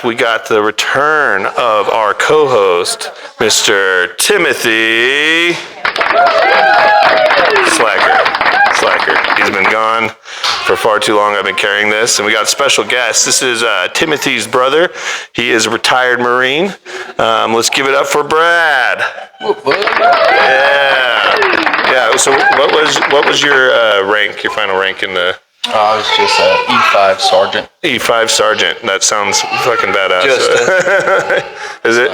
we got the return of our co-host, Mr. Timothy Slacker. He's been gone for far too long. I've been carrying this, and we got a special guest. This is Timothy's brother. He is a retired Marine. Let's give it up for Brad. Yeah. So what was your rank? Your final rank in the? I was just E5 sergeant. E5 sergeant. That sounds fucking badass. Is it?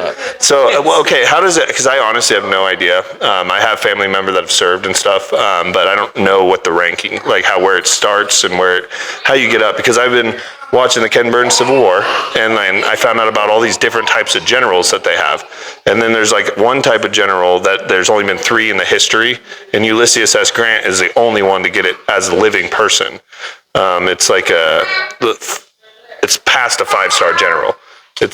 Okay. How does it? Because I honestly have no idea. I have family members that have served and stuff, but I don't know what the ranking, like where it starts and how you get up. Because I've been watching the Ken Burns Civil War, and then I found out about all these different types of generals that they have. And then there's like one type of general that there's only been 3 in the history, and Ulysses S. Grant is the only one to get it as a living person. It's like it's past a 5-star general. I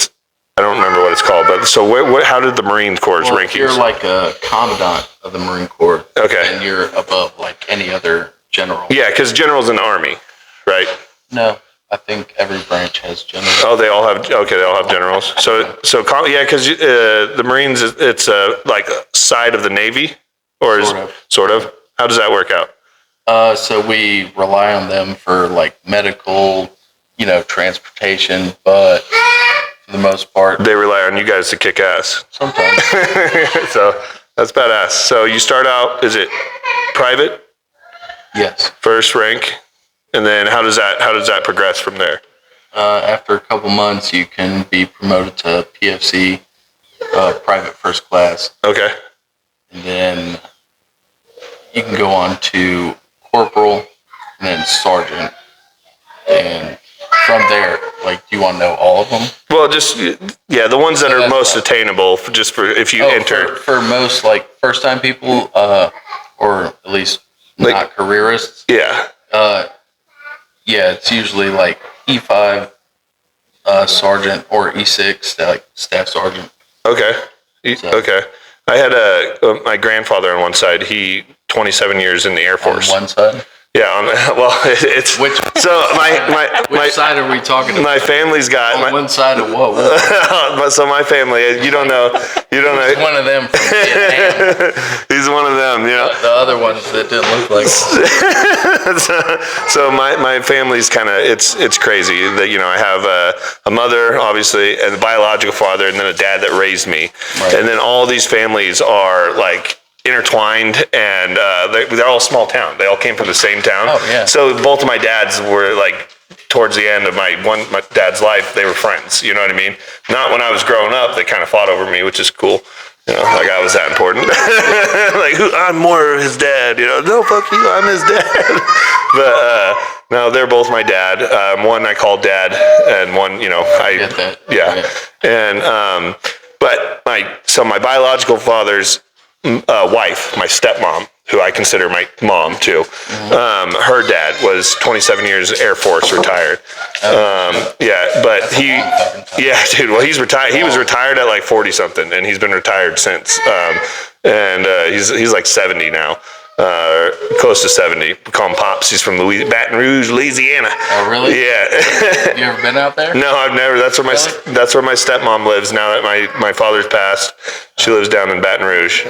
don't remember what it's called, but so how did the Marine Corps rankings? You're like a commandant of the Marine Corps. Okay. And you're above like any other general. Yeah, because general's in the Army, right? No. I think every branch has generals. Oh, they all have generals. So yeah, because the Marines, it's like a side of the Navy, or sort of. How does that work out? So we rely on them for like medical, transportation, but for the most part, they rely on you guys to kick ass. Sometimes. So that's badass. So you start out, is it private? Yes. First rank. And then how does that progress from there? After a couple months, you can be promoted to PFC, private first class. Okay. And then you can go on to corporal and then sergeant. And from there, do you want to know all of them? Well, just, the ones that are most attainable, just for if you enter. For most, first-time people, or at least not careerists. Yeah. It's usually E5 sergeant or E6, staff sergeant. Okay. Okay. I had my grandfather on one side. He 27 years in the Air Force. On one side? Yeah. It's which. So which side are we talking about? My family's got on one side of what? So my family, you don't know. He's one of them from Vietnam. He's one of them. The other ones that didn't look like. So my family's kind of it's crazy that I have a mother obviously and a biological father and then a dad that raised me, right. And then all these families are intertwined, and they're all small town. They all came from the same town. Oh yeah. So both of my dads were towards the end of my dad's life, they were friends. You know what I mean? Not when I was growing up. They kind of fought over me, which is cool. I was that important. I'm more his dad. No, fuck you. I'm his dad. But no, they're both my dad. One I call dad, and one I get that. Yeah. And but my biological father's wife, my stepmom, who I consider my mom too. Her dad was 27 years Air Force retired. But dude. Well, he's retired. He was retired at 40 something, and he's been retired since. And he's 70 now. Close to 70. We call him Pops. He's from Baton Rouge, Louisiana. Oh, really? Yeah. Have you ever been out there? No, I've never. That's where my stepmom lives now that my father's passed. She lives down in Baton Rouge,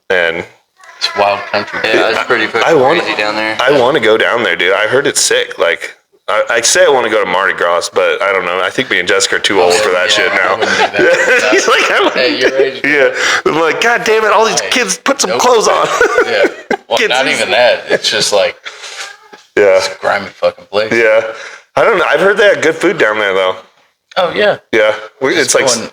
and it's wild country. Yeah, it's pretty crazy down there. I want to go down there, dude. I heard it's sick. I say I want to go to Mardi Gras, but I don't know. I think me and Jessica are too old for that shit now. He's hey, your age. Yeah. I'm God damn it! All these kids put some clothes on. Yeah. Well, not even that. It's just it's a grimy fucking place. Yeah. I don't know. I've heard they have good food down there though. Oh yeah. Yeah. It's going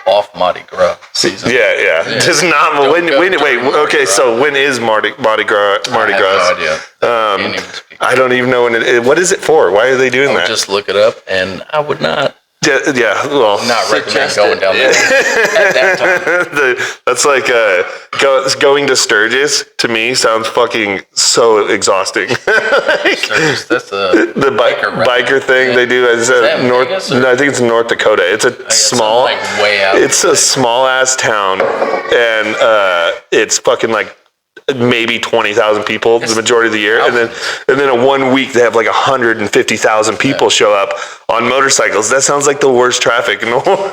off Mardi Gras season. Yeah. Just not. Wait. Okay. So when is Mardi Gras? I have no idea. I don't even know when it is. What is it for? Why are they doing that? Just look it up, and I would not. Yeah. Well, not recommend going down there at that time. That's going to Sturgis to me sounds fucking so exhausting. Sturgis, that's the biker thing they do. Is North? No, I think it's North Dakota. It's a small, way out. It's a small ass town, and it's fucking maybe 20,000 people the majority of the year, and then in 1 week they have like 150,000 people show up on motorcycles. That sounds like the worst traffic in the world.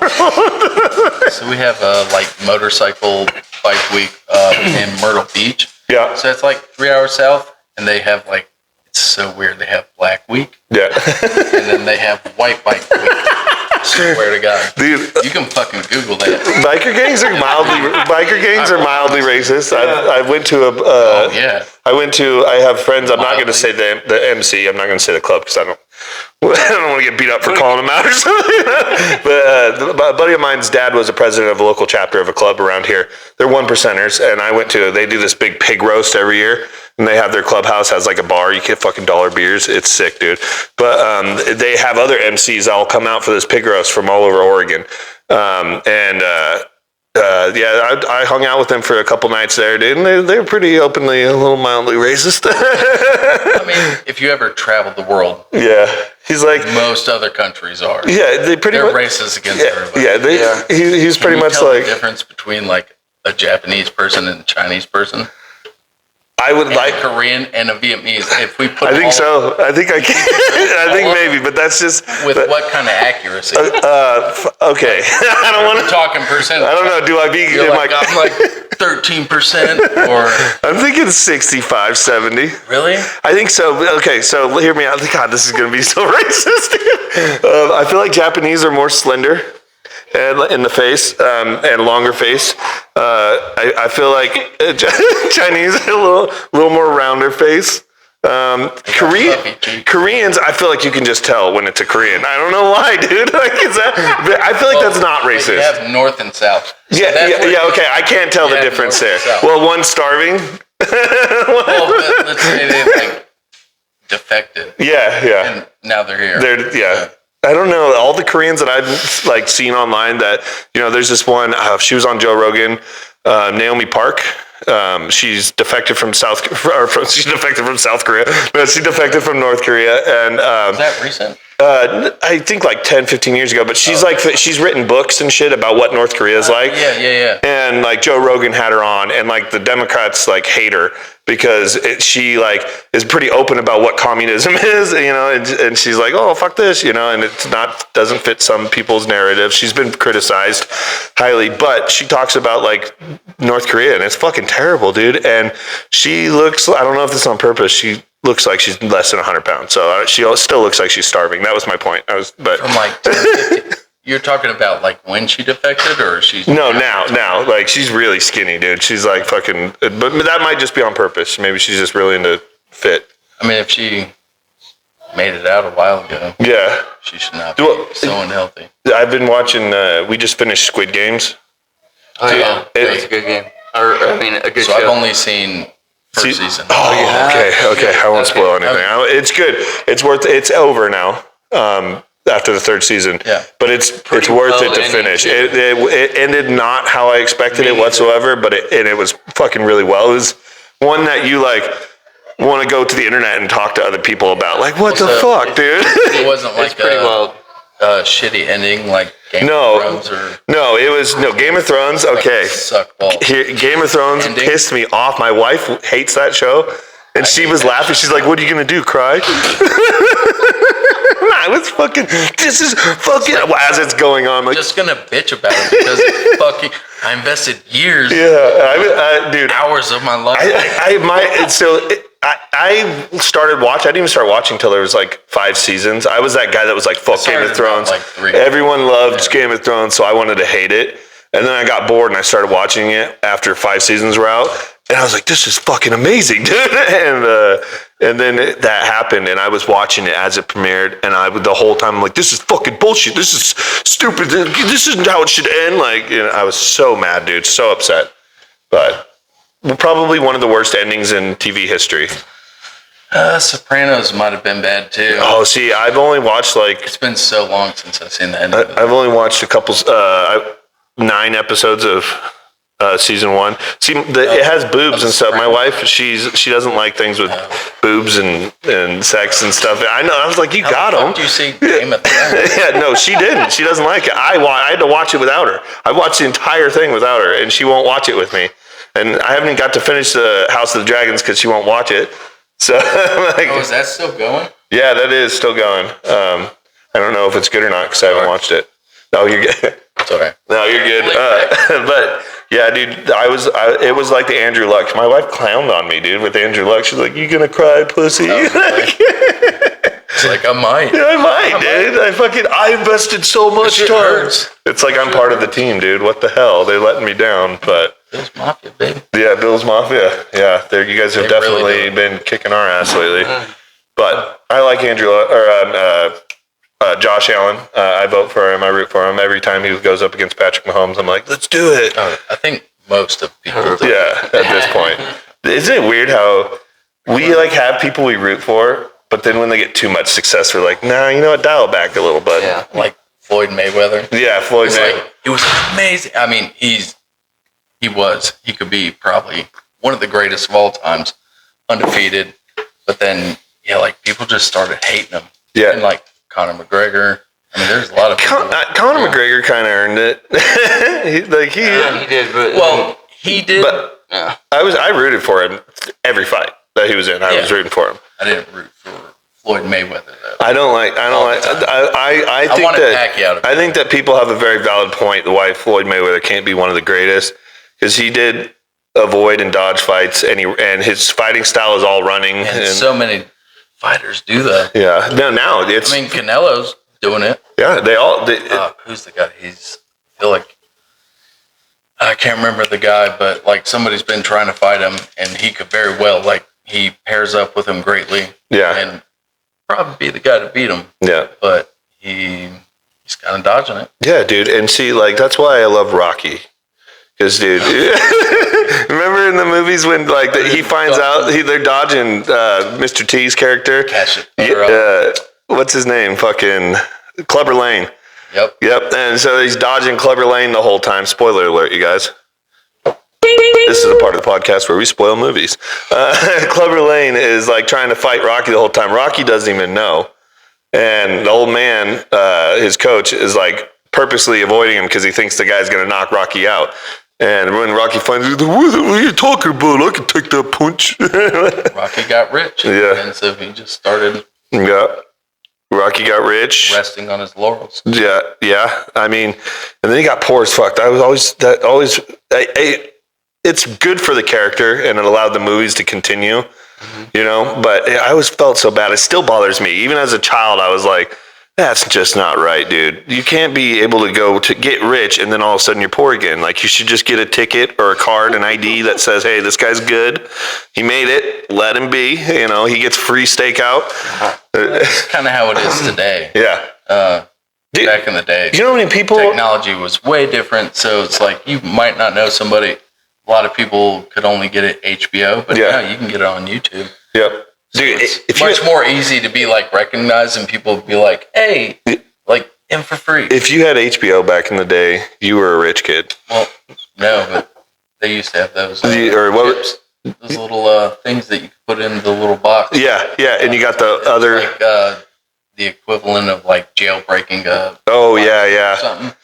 So we have like motorcycle bike week in Myrtle Beach. Yeah. So it's like 3 hours south, and they have like, it's so weird. They have Black Week. Yeah. And then they have White Bike Week. Swear to God, dude, you can fucking Google that. Biker gangs are mildly racist. I went to I have friends. I'm not going to say the MC. I'm not going to say the club because I don't want to get beat up for calling them out or something. But a buddy of mine's dad was a president of a local chapter of a club around here. They're 1%ers, and they do this big pig roast every year. And they have their clubhouse has like a bar. You get fucking dollar beers. It's sick, dude. But they have other MCs that will come out for this pig roast from all over Oregon. I hung out with them for a couple nights there, dude. And they're pretty openly, a little mildly racist. I mean, if you ever traveled the world, yeah, he's like most other countries are. Yeah, they're racist against everybody. Yeah, he's pretty much tell like the difference between like a Japanese person and a Chinese person. I would like a Korean and a Vietnamese. If we put, I think so. I think I can. I think maybe, but that's just with what kind of accuracy? Okay, I don't want to talk in percent. I don't know. Do I be? I'm like 13%, or I'm thinking 65, 70. Really? I think so. Okay, so hear me out. God, this is gonna be so racist. I feel like Japanese are more slender. And in the face, and longer face. I feel like Chinese are a little more rounder face. Koreans, I feel like you can just tell when it's a Korean. I don't know why, dude. Like, I feel like that's not racist. You have north and south. So yeah. Okay, I can't tell the difference there. Well, one's starving. Well, let's say they like defected. Yeah. And now they're here. I don't know. All the Koreans that I've like seen online that, there's this one, she was on Joe Rogan, Naomi Park. She's defected from South Korea. No, she defected from North Korea. And is that recent? I think like 10, 15 years ago, but she's she's written books and shit about what North Korea is like. Yeah. And like Joe Rogan had her on, and like the Democrats like hate her because she like is pretty open about what communism is, and she's like, oh, fuck this, and it's doesn't fit some people's narrative. She's been criticized highly, but she talks about like North Korea, and it's fucking terrible, dude. And she looks, I don't know if this is on purpose, she looks like she's less than 100 pounds. So she still looks like she's starving. That was my point. From like 10, you're talking about like when she defected, or she's now. Like she's really skinny, dude. She's like fucking. But that might just be on purpose. Maybe she's just really into fit. I mean, if she made it out a while ago, yeah, she should not be so unhealthy. I've been watching. We just finished Squid Games. Oh yeah, it's a good game. A good show. I've only seen first season. Oh yeah. Okay. I won't spoil anything. It's good. It's over now. After the third season. Yeah. But it's worth it to finish. It ended not how I expected it whatsoever, but it was fucking really well. It was one that you like want to go to the internet and talk to other people about. Like, what the fuck, dude? It wasn't like pretty wild. Shitty ending like Game of Thrones or... No, it was Game of Thrones. Okay. Suck balls. Game of Thrones pissed me off. My wife hates that show. And she was laughing. She's like, what are you going to do, cry? I was fucking, this is fucking, as it's going on. I'm like, just going to bitch about it because fucking, I invested years. Yeah, dude. Hours of my life. I started watching, I didn't even start watching until there was like 5 seasons. I was that guy that was like, fuck Game of Thrones. Like 3. Everyone loved Game of Thrones, so I wanted to hate it. And then I got bored and I started watching it after 5 seasons were out. And I was like, this is fucking amazing, dude. And then that happened, and I was watching it as it premiered, and the whole time I'm like, this is fucking bullshit. This is stupid. This isn't how it should end. Like, I was so mad, dude. So upset. But probably one of the worst endings in TV history. Sopranos might have been bad too. Oh, see, I've only watched it's been so long since I've seen that. I've only watched a couple, 9 episodes of season 1. See, it has boobs and stuff. My wife, she doesn't like things with boobs and sex and stuff. I know. I was like, you got them. How did you see Game of Thrones? Yeah, no, she didn't. She doesn't like it. I had to watch it without her. I watched the entire thing without her, and she won't watch it with me. and I haven't even got to finish the House of the Dragons because she won't watch it. So, like, Oh, is that still going? yeah, that is still going. I don't know if it's good or not because I haven't watched it. No, you're good. Sorry. No, you're good. But yeah, dude, it was like the Andrew Luck. My wife clowned on me, dude, with Andrew Luck. She's like, "You gonna cry, pussy?" Oh, really? It's like I might. Yeah, I might, dude. I invested so much time. It's like I'm part of the team, dude. What the hell? They're letting me down, but Bill's Mafia, baby. yeah, Bill's Mafia. Yeah, you guys have definitely been kicking our ass lately. But I like Andrew or Josh Allen. I vote for him. I root for him every time he goes up against Patrick Mahomes. I'm like, let's do it. I think most of people do. Yeah, at this point, isn't it weird how we like have people we root for? But then when they get too much success, we're like, nah, you know what? Dial it back a little bit. Yeah, like Floyd Mayweather. Yeah, Floyd Mayweather. It was amazing. I mean, he could be probably one of the greatest of all times, undefeated. But then, yeah, like people just started hating him. Yeah. And like Conor McGregor. I mean, there's a lot of people. Conor McGregor kind of earned it. He did, but he did. But yeah. I rooted for him every fight that he was in. I was rooting for him. I didn't root for Floyd Mayweather though. I think that people have a very valid point why Floyd Mayweather can't be one of the greatest because he did avoid and dodge fights and his fighting style is all running. And so many fighters do that. Yeah. Now it's. I mean, Canelo's doing it. Yeah, who's the guy? I feel like I can't remember the guy, but like somebody's been trying to fight him, and he could very well he pairs up with him greatly. Yeah, and probably be the guy to beat him. Yeah, but he's kind of dodging it. Yeah, dude, and see, like that's why I love Rocky. Because, dude, remember in the movies when like he finds out they're dodging Mr. T's character? Catch it. What's his name? Fucking Clubber Lang. Yep. And so he's dodging Clubber Lang the whole time. Spoiler alert, you guys. This is the part of the podcast where we spoil movies. Clubber Lang is like trying to fight Rocky the whole time. Rocky doesn't even know. And the old man, his coach, is like purposely avoiding him because he thinks the guy's going to knock Rocky out. And when Rocky finds out, what are you talking about? I can take that punch. Rocky got rich. Yeah. And so he just started. Yeah. Rocky got rich. Resting on his laurels. Yeah. I mean, and then he got poor as fuck. It's good for the character and it allowed the movies to continue, you know, but I always felt so bad. It still bothers me. Even as a child, I was like, that's just not right, dude. You can't be able to go to get rich and then all of a sudden you're poor again. Like you should just get a ticket or a card, an ID that says, hey, this guy's good. He made it. Let him be. You know, he gets free steakout. That's kind of how it is today. Yeah. Dude, back in the day. You know how many people... Technology was way different. So it's like you might not know somebody. A lot of people could only get it HBO, but now you can get it on YouTube. Yep. Dude, it's much more easy to be like recognized and people be like, hey, like in for free. If you had HBO back in the day, you were a rich kid. Well, no, but they used to have those those little things that you could put in the little box. Yeah, and you got the other like the equivalent of like jailbreaking something.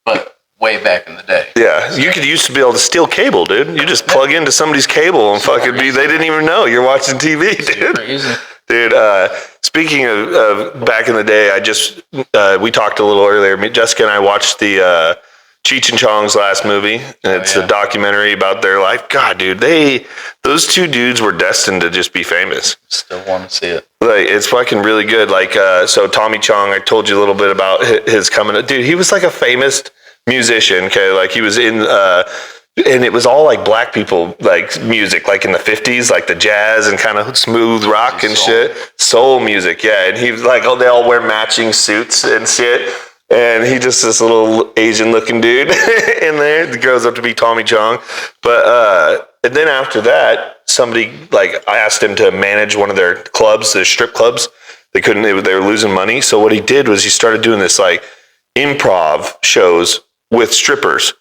But way back in the day. Yeah, you used to be able to steal cable, dude. You just plug into somebody's cable and they didn't even know you're watching TV, dude. Easy. Dude, speaking of back in the day, we talked a little earlier. Jessica and I watched the Cheech and Chong's last movie. And it's a documentary about their life. God, dude, those two dudes were destined to just be famous. Still want to see it. Like, it's fucking really good. Like, so Tommy Chong, I told you a little bit about his coming. Dude, he was like a famous musician, okay? Like he was in and it was all like black people like music, like in the 50s, like the jazz and kind of smooth rock and shit. Soul music, yeah. And he was like, they all wear matching suits and shit. And he just this little Asian looking dude in there that grows up to be Tommy Chong. But and then after that, somebody like I asked him to manage one of their clubs, the strip clubs. They were losing money. So what he did was he started doing this like improv shows with strippers.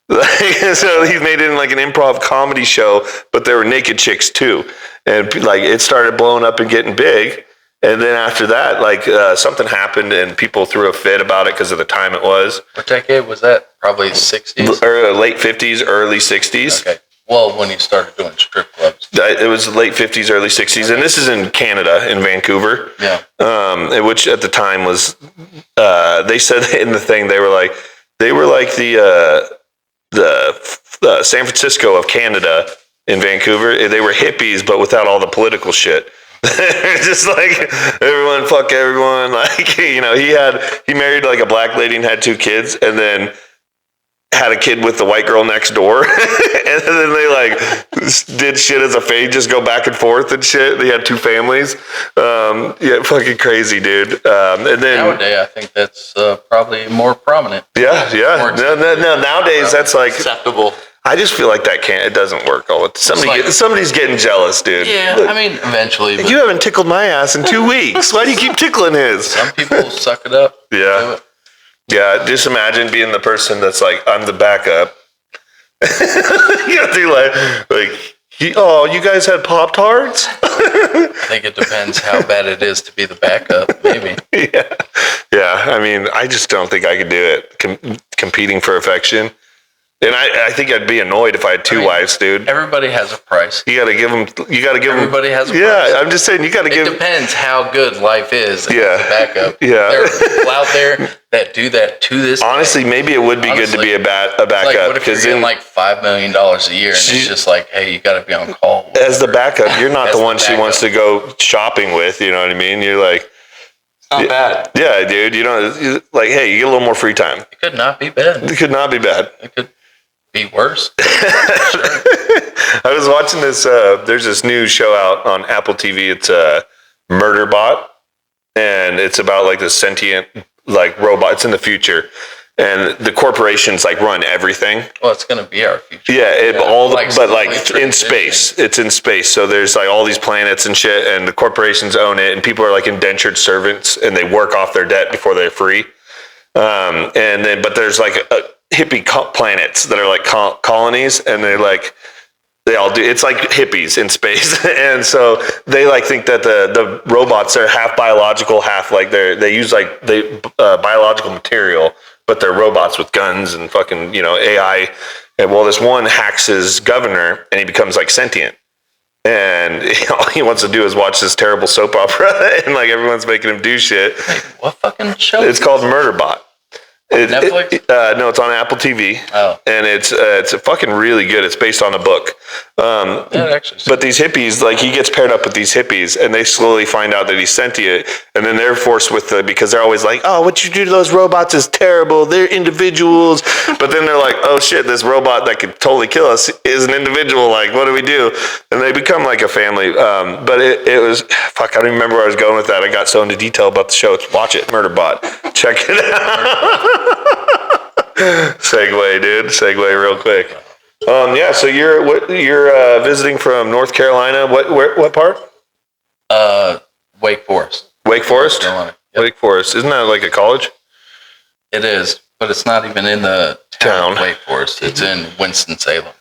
So he made it in like an improv comedy show, but there were naked chicks too. And like it started blowing up and getting big. And then after that, like something happened and people threw a fit about it because of the time it was. What decade was that? Probably 60s? Or late 50s, early 60s. Okay. Well, when he started doing strip clubs. It was late 50s, early 60s, and this is in Canada, in Vancouver. Yeah. Which at the time was, they said in the thing they were like the San Francisco of Canada in Vancouver. They were hippies, but without all the political shit. Just like everyone, fuck everyone. Like, he married like a black lady and had 2 kids, and then had a kid with the white girl next door. And then they like did shit as a fade, just go back and forth and shit. They had 2 families. Yeah, fucking crazy, dude. And then nowadays, I think that's probably more prominent. Yeah. No, nowadays that's like acceptable. I just feel like it doesn't work all the time. Somebody's getting jealous, dude. Yeah, Look, I mean, eventually. you haven't tickled my ass in 2 weeks. Why do you keep tickling his? Some people suck it up. Yeah. Yeah, just imagine being the person that's like, I'm the backup. You guys had Pop-Tarts? I think it depends how bad it is to be the backup, maybe. Yeah. I mean, I just don't think I could do it. Competing for affection. And I think I'd be annoyed if I had 2 wives, dude. Everybody has a price. You gotta give them. Everybody has a price. Yeah, I'm just saying you gotta give. It depends how good life is. Yeah. As a backup. Yeah. There are people out there that do that to this. Honestly, maybe it would be good to be a backup. Like, what if you're getting like $5 million a year, and it's just like, hey, you got to be on call. Whatever. As the backup, you're not the one she wants to go shopping with. You know what I mean? You're like, not bad. Yeah, dude. Like, hey, you get a little more free time. It could not be bad. It could not be bad. It could be worse. I was watching this. There's this new show out on Apple TV. It's Murderbot, and it's about like this sentient like robot. It's in the future, and the corporations like run everything. Well, it's going to be our future. Yeah, but in space. It's in space. So there's like all these planets and shit, and the corporations own it, and people are like indentured servants, and they work off their debt before they're free. But there's like hippie planets that are like colonies, and they all do. It's like hippies in space, and so they like think that the robots are half biological, half like they use like biological material, but they're robots with guns and fucking AI. And well, this one hacks his governor, and he becomes like sentient. And all he wants to do is watch this terrible soap opera, and like everyone's making him do shit. Wait, what fucking show? It's called Murderbot. Netflix? No, it's on Apple TV. Oh. And it's fucking really good. It's based on a book. But these hippies, like he gets paired up with these hippies, and they slowly find out that he's sentient, and then they're forced because they're always like, oh, what you do to those robots is terrible. They're individuals. But then they're like, oh shit, this robot that could totally kill us is an individual. Like, what do we do? And they become like a family. But it was, fuck, I don't even remember where I was going with that. I got so into detail about the show. Watch it, Murderbot. Check it out. Segue, dude. Segue real quick. Yeah. So you're visiting from North Carolina. What part? Wake Forest. Wake Forest. Yep. Wake Forest. Isn't that like a college? It is, but it's not even in the town of Wake Forest. It's in Winston-Salem.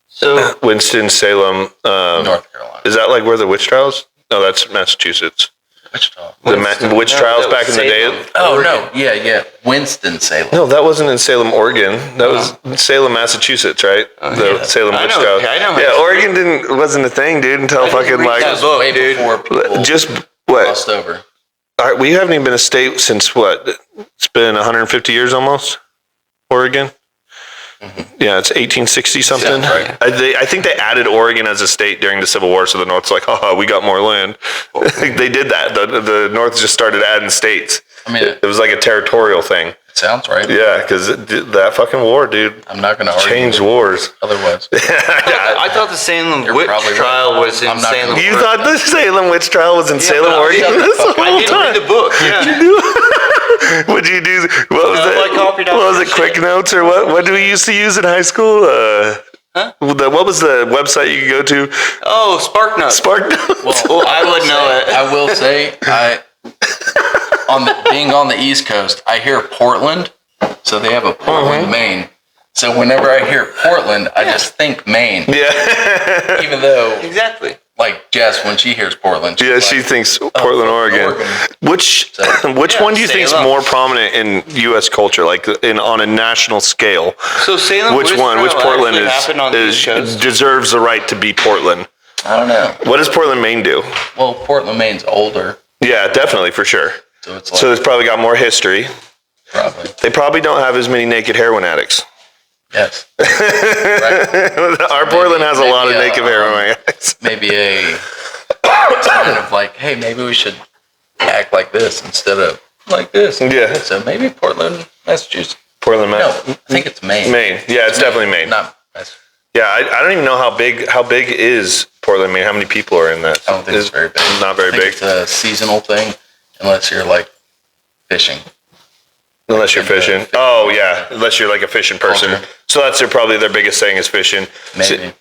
So Winston-Salem, North Carolina. Is that like where the witch trials? No, that's Massachusetts. Which trial? The witch trials back in the day. Oh no, yeah, Winston-Salem. No, that wasn't in Salem, Oregon. That was Salem, Massachusetts, right? The Salem witch trials. I know. Yeah, Oregon wasn't a thing, dude, until fucking like that book, way dude. before people just what? crossed over. All right, we haven't even been a state since what? It's been 150 years almost. Oregon. Mm-hmm. Yeah, it's 1860 something. Right. I think they added Oregon as a state during the Civil War, so the North's like, oh, we got more land. They did that. The North just started adding states. I mean, it was like a territorial thing. It sounds right. Yeah, because that fucking war, dude. I'm not going to argue. Change wars. Otherwise. I thought the Salem witch trial was in Salem. You thought the Salem witch trial was in Salem, Oregon? I didn't read the book. Yeah. What'd you do? What was it? What was it? Quick Notes or what? What do we used to use in high school? Huh? What was the website you could go to? Oh, SparkNotes. SparkNotes. Well, I would know it. I will say, being on the East Coast, I hear Portland, so they have a Portland, Maine. So whenever I hear Portland, I just think Maine. Yeah. Even though, Exactly. like Jess, when she hears Portland, she thinks Portland, Oregon. Which one do you think is Salem. more prominent in U.S. culture, like on a national scale? So Salem, Which Portland is deserves the right to be Portland? I don't know. What does Portland, Maine do? Well, Portland, Maine's older. Yeah, definitely, for sure. So it's like, So it's probably got more history. probably. They probably don't have as many naked heroin addicts. Yes. Right. Our Portland has a lot of naked heroin addicts. Maybe a sign of like, hey, maybe we should act like this instead of like this. Yeah. So maybe Portland, Massachusetts. Portland, No, I think it's Maine. Maine. Yeah, it's definitely Maine. Not Massachusetts. Yeah, I don't even know how big is Portland, Maine. How many people are in that? I don't think it's very big. Not very I think big. It's a seasonal thing, unless you're like fishing. Unless you're fishing. Oh yeah, unless you're like a fishing person. Culture. So that's probably their biggest thing is fishing. Maybe.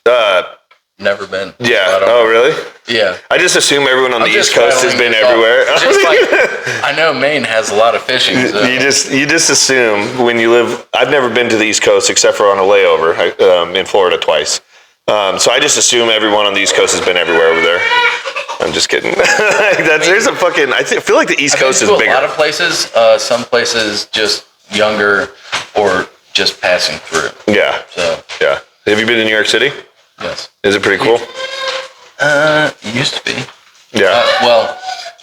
Never been. Yeah. I don't Oh know. really? Yeah. I just assume everyone on the just East Coast has rattling been this off. everywhere. Just like, I know Maine has a lot of fishing. So. You just assume when you live. I've never been to the East Coast except for on a layover in Florida twice. So I just assume everyone on the East Coast has been everywhere over there. I'm just kidding. There's a fucking. I feel like the East Coast is bigger. A lot of places. Some places just younger or just passing through. Yeah. So Yeah. Have you been to New York City? yes. Is it pretty cool? It used to be. Yeah. Well,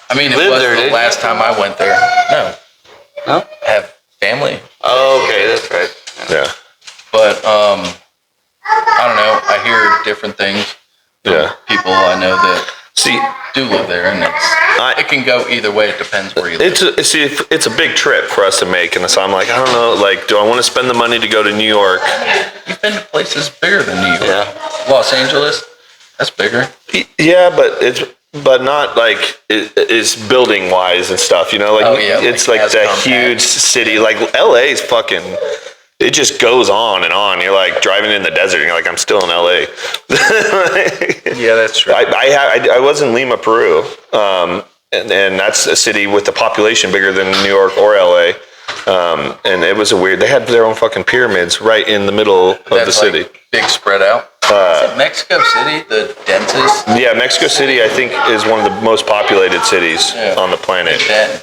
I mean, it Lived was there, the didn't last time I went there. No. No? I have family. Oh, okay, that's right. Yeah. But I don't know. I hear different things from Yeah. people I know that See, do live there, and it can go either way. It depends where you live. it's a big trip for us to make, and so I'm like, I don't know, like, do I want to spend the money to go to New York? You've been to places bigger than New York. Yeah. Los Angeles, that's bigger. Yeah, but not like it's building wise and stuff, you know. Like Oh, yeah, it's like like as the compact. huge city. Like LA is fucking. It just goes on and on. You're like driving in the desert. And you're like, I'm still in LA. Yeah, that's true. I was in Lima, Peru, and that's a city with a population bigger than New York or LA. And it was a weird. They had their own fucking pyramids right in the middle of the city. Like big spread out. Is it Mexico City, the densest? Yeah, Mexico City, I think, is one of the most populated cities on the planet. That and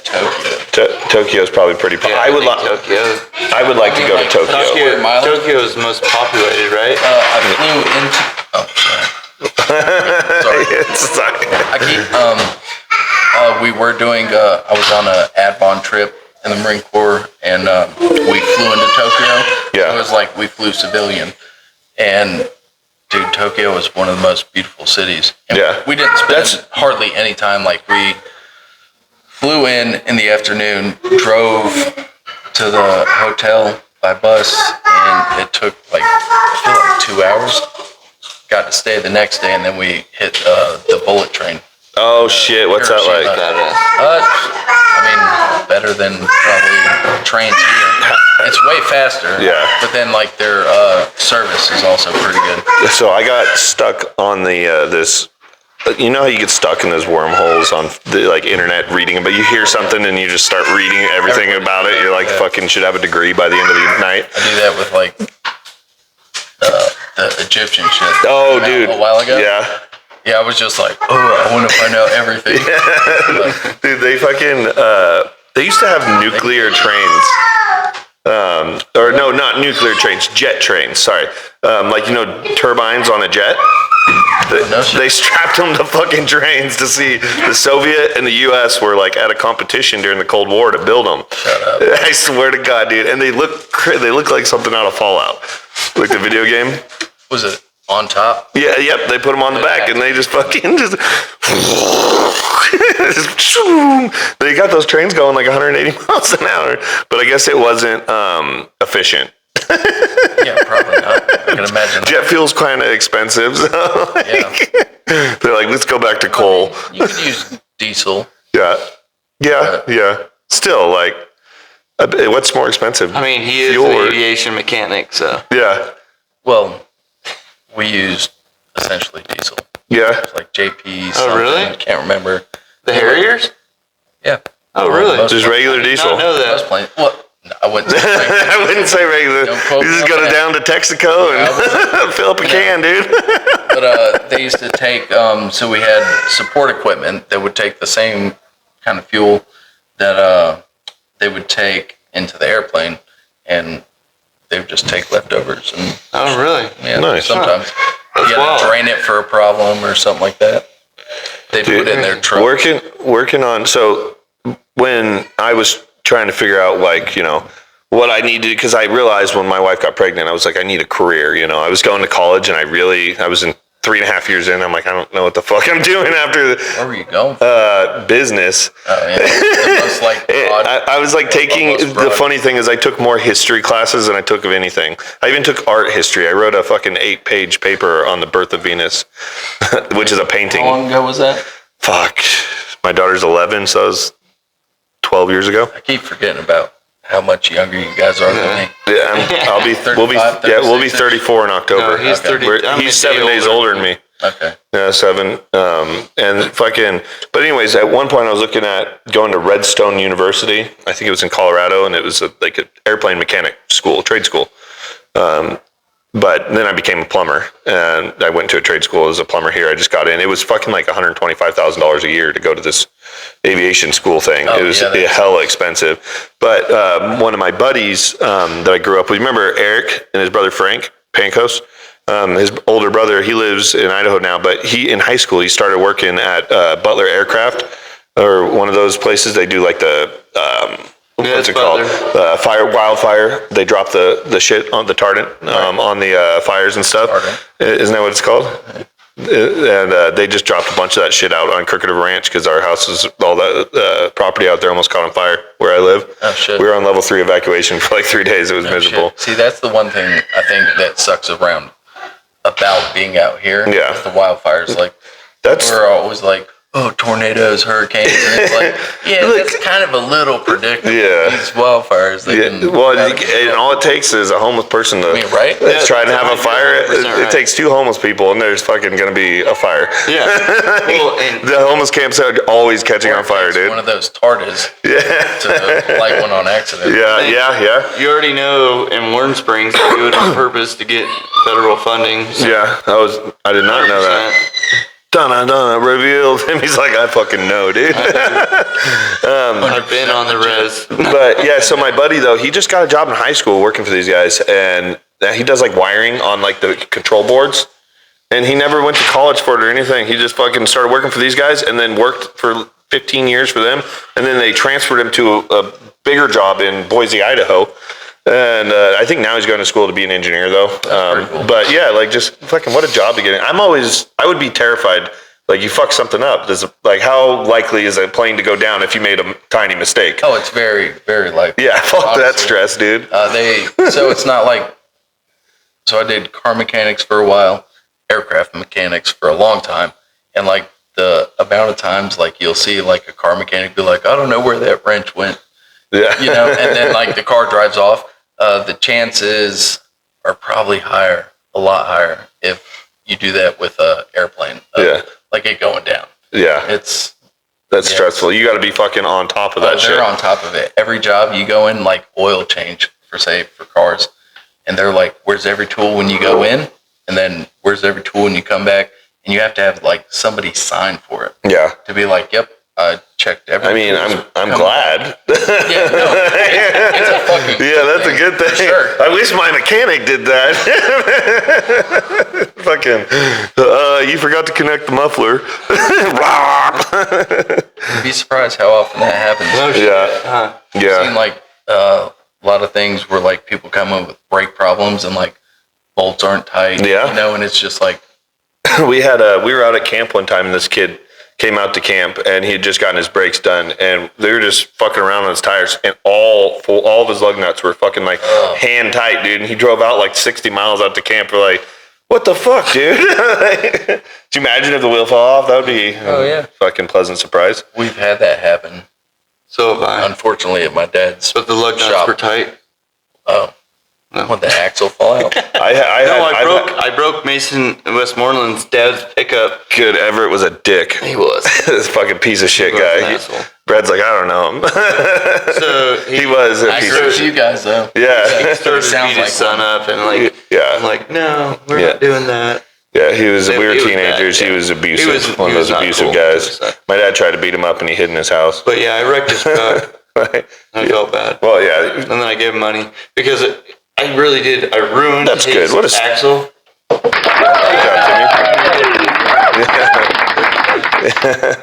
Tokyo. Tokyo is probably pretty. I would like Tokyo. I would like to go to Tokyo. Tokyo is most populated, right? I flew into. Oh, sorry. Sorry. I keep. We were doing. I was on a Advon trip in the Marine Corps, and we flew into Tokyo. Yeah. It was like we flew civilian, and dude, Tokyo is one of the most beautiful cities. And Yeah. we didn't spend hardly any time. Like we flew in the afternoon, drove to the hotel by bus, and it took like I feel like 2 hours. Got to stay the next day, and then we hit the bullet train. Oh shit! What's that like? I mean, better than probably trains here. It's way faster. Yeah. But then, like, their service is also pretty good. So I got stuck on the this. You know how you get stuck in those wormholes on the like internet reading, but you hear something and you just start reading everything about it. You're like, fucking should have a degree by the end of the night. I do that with like the Egyptian shit. Oh, dude. A while ago. Yeah. Yeah, I was just like, oh, I want to find out everything. Dude, they fucking they used to have nuclear trains. Or no, not nuclear trains, jet trains. Sorry, like turbines on a jet. They strapped them to fucking trains to see the Soviet and the U.S. were like at a competition during the Cold War to build them. Shut up. I swear to God, dude, and they look like something out of Fallout, like the video game. Was it on top? Yeah, yep. They put them on the back, and they just fucking just. They got those trains going like 180 miles an hour, but I guess it wasn't efficient. Yeah, probably not. I can imagine. Jet fuel's kind of expensive, so Yeah. they're like, let's go back to coal. You could use diesel. Yeah. Still, like, what's more expensive? I mean, he is Fuel an or- aviation mechanic, so. Yeah. Well, we used essentially diesel. Yeah. It's like JP. Oh, really? I can't remember. The Harriers? Yeah. Oh, really? Most Just regular I did diesel. not know Most that. planes. Well, I wouldn't say regular. I wouldn't say regular. You just go down to Texaco and fill up a can, dude. But they used to take, so we had support equipment that would take the same kind of fuel that they would take into the airplane, and they would just take leftovers. And Oh, really? yeah, Nice. sometimes That's you had wild. to drain it for a problem or something like that. They put it in their truck. Working on, so when I was trying to figure out, like, you know, what I needed, because I realized when my wife got pregnant, I was like, I need a career. You know, I was going to college, and I was in 3.5 years in. I'm like, I don't know what the fuck I'm doing after Where were you going? business. Oh, yeah. The most, like, broad, I was like taking, almost the broad. funny thing is I took more history classes than I took of anything. I even took art history. I wrote a fucking 8-page paper on the birth of Venus, which is a painting. How long ago was that? Fuck. My daughter's 11, so that was 12 years ago. I keep forgetting about how much younger you guys are than me. Yeah, we'll be 35, 34 in October. No, he's 30. I'm He's a day 7 days older than me. Okay. Yeah, 7. And fucking, but anyways, at one point I was looking at going to Redstone University. I think it was in Colorado, and it was like an airplane mechanic school, trade school. But then I became a plumber, and I went to a trade school as a plumber here. I just got in. It was fucking like $125,000 a year to go to this aviation school thing. Oh, it was yeah, hella expensive. But one of my buddies that I grew up with, remember Eric and his brother Frank Pankos? His older brother, he lives in Idaho now, but in high school, he started working at Butler Aircraft, or one of those places. They do like the, what's it called? Wildfire. They drop the shit on the retardant on the fires and stuff. Retardant. Isn't that what it's called? And they just dropped a bunch of that shit out on Crooked River Ranch because our house is, all that property out there almost caught on fire where I live. Oh, shit. We were on level 3 evacuation for like 3 days. It was miserable. Shit. See, that's the one thing I think that sucks around about being out here. Yeah. With the wildfires. Like, That's we're always like, oh, tornadoes, hurricanes. And it's like, yeah, that's kind of a little predictable. Yeah. These wildfires, they can. and all it takes is a homeless person to right? that's trying to have a fire. 100% It right. takes 2 homeless people, and there's fucking gonna be a fire. Yeah. Well, and The homeless camps are always catching on fire, It's dude. one of those tartas Yeah. to light one on accident. Yeah. you already know in Warren Springs they do it on purpose to get federal funding. So Yeah, I did not know that. 100%. Dun revealed. And he's like, I fucking know, dude. I've been on the res. But yeah, so my buddy though, he just got a job in high school working for these guys, and he does like wiring on like the control boards. And he never went to college for it or anything. He just fucking started working for these guys, and then worked for 15 years for them. And then they transferred him to a bigger job in Boise, Idaho. And I think now he's going to school to be an engineer, though. pretty cool. But yeah, like just fucking what a job to get in. I would be terrified. Like you fuck something up. Like how likely is a plane to go down if you made a tiny mistake? Oh, it's very, very likely. Yeah, fuck that Honestly. stress, dude. So it's not like, so I did car mechanics for a while, aircraft mechanics for a long time. And like the amount of times like you'll see like a car mechanic be like, I don't know where that wrench went, Yeah. you know, and then like the car drives off. The chances are probably higher, a lot higher if you do that with a airplane. Yeah. Like it going down. Yeah. It's, That's yeah, stressful. You got to be fucking on top of that shit. they're on top of it. Every job you go in, like oil change for cars, and they're like, "Where's every tool when you go in?" And then, "Where's every tool when you come back?" And you have to have like somebody sign for it Yeah. to be like, "Yep, I checked everything." I mean, I'm glad. Yeah, no, it's a fucking. Yeah, that's a good thing. For sure. I wish my mechanic did that. Fucking, you forgot to connect the muffler. You'd be surprised how often that happens. Oh, shit. Yeah. I've Yeah. seen like a lot of things where like people come up with brake problems and like bolts aren't tight. Yeah. You know, and it's just like, We were out at camp one time, and this kid came out to camp, and he had just gotten his brakes done, and they were just fucking around on his tires, and all of his lug nuts were fucking like hand tight, dude. And he drove out like 60 miles out to camp. We're like, what the fuck, dude? Could you imagine if the wheel fell off? That would be a fucking pleasant surprise. we've had that happen. So have I. Unfortunately, at my dad's But the lug nuts shop. were tight. Oh, No. would the axle fall out? I broke Mason Westmoreland's dad's pickup. Good. Everett was a dick. He was. This fucking piece of shit He was an guy. asshole. Brad's like, I don't know him. So he was a I piece agree of with you guys though. Yeah. he started to Sounds beat his like son up, and like, Yeah. I'm like, no, we're Yeah. not doing that. Yeah, we were It was teenagers. bad, He yeah. was abusive. He was one of those not abusive cool to guys. his son. My dad tried to beat him up, and he hid in his house. But yeah, I wrecked his truck. I felt bad. Well, yeah. And then I gave him money because I really did. I ruined That's his good. What a axle. Good job, Timmy.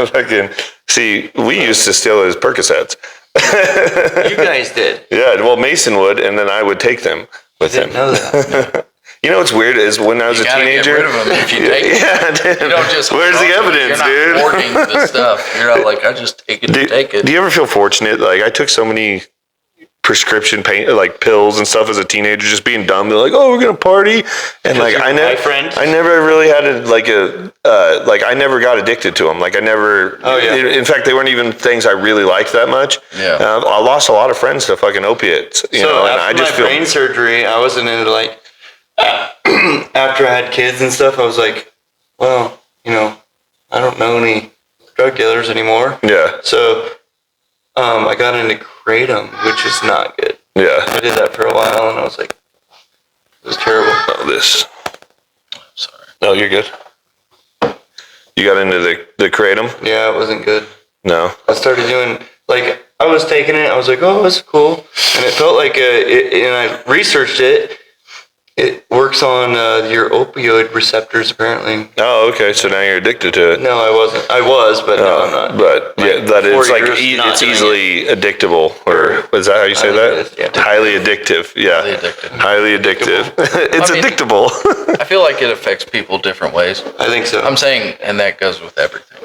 Fucking. See, we used to steal his Percocets. You guys did. Yeah, well, Mason would, and then I would take them with Didn't him. know that. You know what's weird is when I was You a gotta teenager. get rid of them if you take them. Yeah, dude. You don't just. Where's the evidence, You're not dude? hoarding the stuff. You're not like, I just take it. Take it. Do you ever feel fortunate? Like I took so many prescription pain, like pills and stuff as a teenager, just being dumb. They're like, "Oh, we're gonna party," and like you're my friend? I never really had like I never got addicted to them. Like I never. Oh, yeah. In fact, they weren't even things I really liked that much. Yeah. I lost a lot of friends to fucking opiates. You know, and after I just my feel. brain surgery, I wasn't into like. After I had kids and stuff, I was like, well, you know, I don't know any drug dealers anymore. Yeah. So, I got into kratom, which is not good. Yeah. I did that for a while, and I was like, it was terrible. Oh, this. Sorry. No, you're good. You got into the kratom? Yeah, it wasn't good. No. I started doing like I was taking it. I was like, oh, that's cool, and it felt like and I researched it. It works on your opioid receptors, apparently. Oh, okay. So now you're addicted to it. No, I wasn't. I was, but no, I'm not. But yeah, that 4 it's like years not it's doing easily addictable, or is that how you say Highly that? addictive, yeah. Highly addictive. Yeah. Highly addictive. Highly addictive. It's I mean- addictable. I feel like it affects people different ways. I think so. I'm saying, and that goes with everything.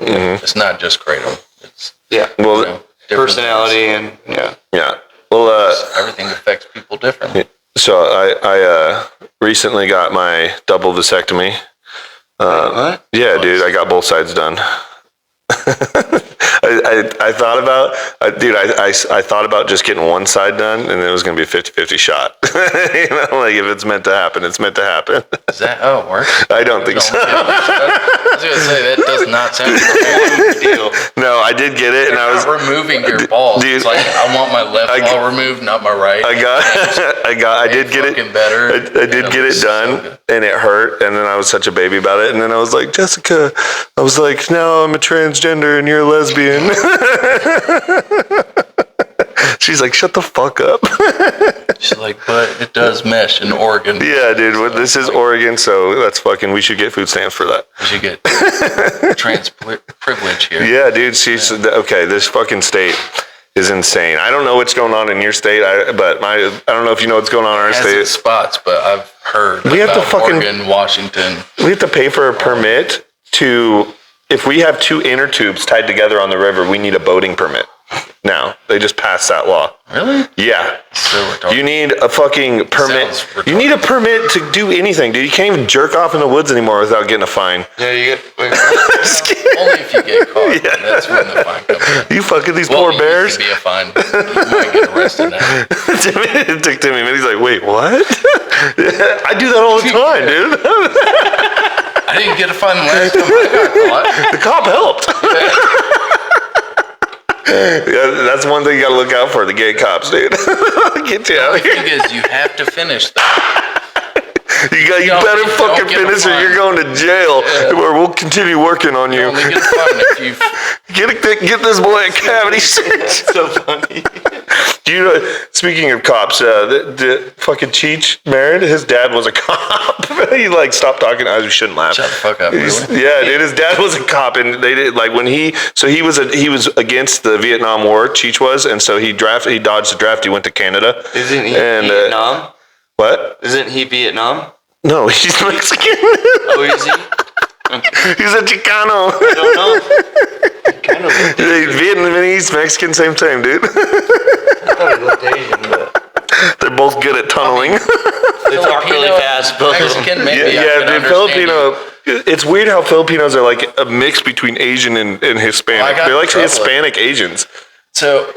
It's not just kratom. It's yeah, well, you know, different personality and yeah. yeah. Well, things. Everything affects people differently. so I recently got my double vasectomy. What? Yeah, dude, I got both sides done. I thought about, I thought about just getting one side done, and it was going to be a 50-50 shot. You know, like if it's meant to happen, it's meant to happen. Is that how it works? I don't think so. I was gonna say that does not sound like a big deal. No, I did get it, and I was. Not removing your balls. Dude. It's like I want my left ball removed, not my right. I did get it. Fucking better. I did get it done, and it hurt, and then I was such a baby about it, and then I was like, Jessica, I was like, now I'm a transgender and you're a lesbian. She's like, shut the fuck up. She's like, but it does mesh in Oregon. Yeah, dude, well, this is Oregon, so that's fucking, we should get food stamps for that. You should get trans privilege here. Yeah, dude, she's, okay, this fucking state is insane. I don't know what's going on in your state, I don't know if you know what's going on in our It has state. its spots, but I've heard We have to about fucking- Oregon, Washington. We have to pay for a permit to, if we have two inner tubes tied together on the river, we need a boating permit. Now, they just passed that law. Really? Yeah. So retarded. You need a fucking permit. Sounds retarded. You need a permit to do anything, dude. You can't even jerk off in the woods anymore without getting a fine. Yeah, you get. Only if you get caught. Yeah. That's when the fine comes in. You fucking these Well, poor it bears. used to be a fine. You might get arrested now. It took Timmy a minute. He's like, wait, what? I do that all the time, dude. I didn't get a fine the last time I got caught. The cop helped. Yeah, that's one thing you gotta look out for, the gay cops, dude. Get you out The of here. thing is, you have to finish that. You don't- better you fucking don't get a finish or fine. you're going to jail, or we'll continue working on You you. only get a fine if you. Get this boy a cavity search. So funny. Do you know? Speaking of cops, the fucking Cheech married. His dad was a cop. He like stopped talking. We shouldn't laugh. Shut the fuck up, He's- really? Yeah, dude. His dad was a cop, and they did like when he was against the Vietnam War. Cheech was, and so he dodged the draft. He went to Canada. Isn't he And, Vietnam? What? Isn't he Vietnam? No, he's Mexican. Oh, is he? He's a Chicano. I don't know. He kind of looked Asian. Vietnamese, Mexican, same, dude. I thought he looked Asian, but They're both good at tunneling. they talk really fast. Both of them. Mexican, maybe. Yeah, dude, Filipino. It's weird how Filipinos are like a mix between Asian and Hispanic. Well, I got They're like trouble. Hispanic Asians. So,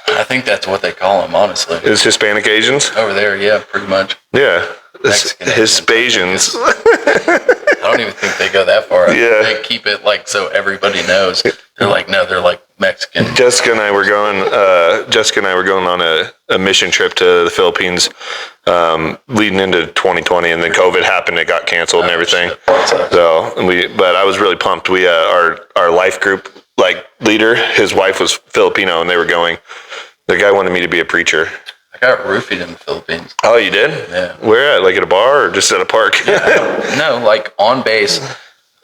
I think that's what they call them, honestly. Is Hispanic Asians? Over there, yeah, pretty much. Yeah. Mexican Hispasians. I don't don't even think they go that far. Yeah. They keep it like so everybody knows. They're like, no, they're like Mexican. Jessica and I were going on a mission trip to the Philippines, leading into 2020, and then COVID happened. It got canceled and everything. But I was really pumped. We our life group leader, his wife was Filipino, and they were going. The guy wanted me to be a preacher. I got roofied in the Philippines. Oh, you did? Yeah. Where at? Like at a bar or just at a park? No, like on base.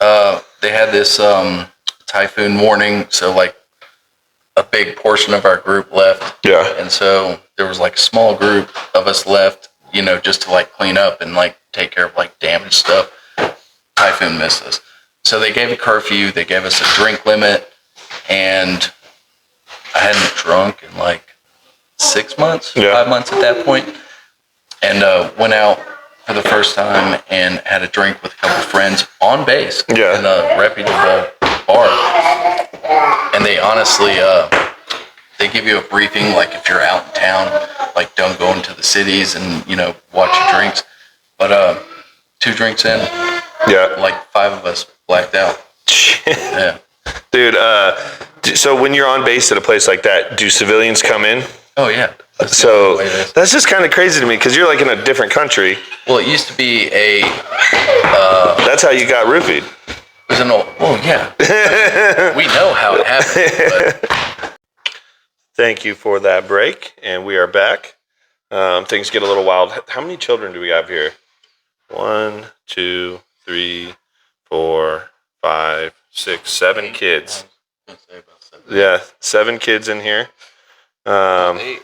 They had this typhoon warning, so like a big portion of our group left. Yeah. And so there was like a small group of us left, just to like clean up and like take care of like damaged stuff. Typhoon missed us. So they gave a curfew, they gave us a drink limit, and I hadn't drunk in like 6 months, 5 months at that point, and went out for the first time and had a drink with a couple friends on base in a reputable bar. And they honestly, they give you a briefing, like if you're out in town, like don't go into the cities and, watch your drinks. But 2 drinks in, like 5 of us blacked out. Yeah. Dude, so when you're on base at a place like that, do civilians come in? Oh, yeah. So that's just kind of crazy to me because you're like in a different country. Well, it used to be a... that's how you got roofied. It was an old... Well, yeah. We know how it happened. But. Thank you for that break, and we are back. Things get a little wild. How many children do we have here? 1, 2, 3, 4, 5, 6, 7 kids. Yeah, 7 kids in here. 8, right?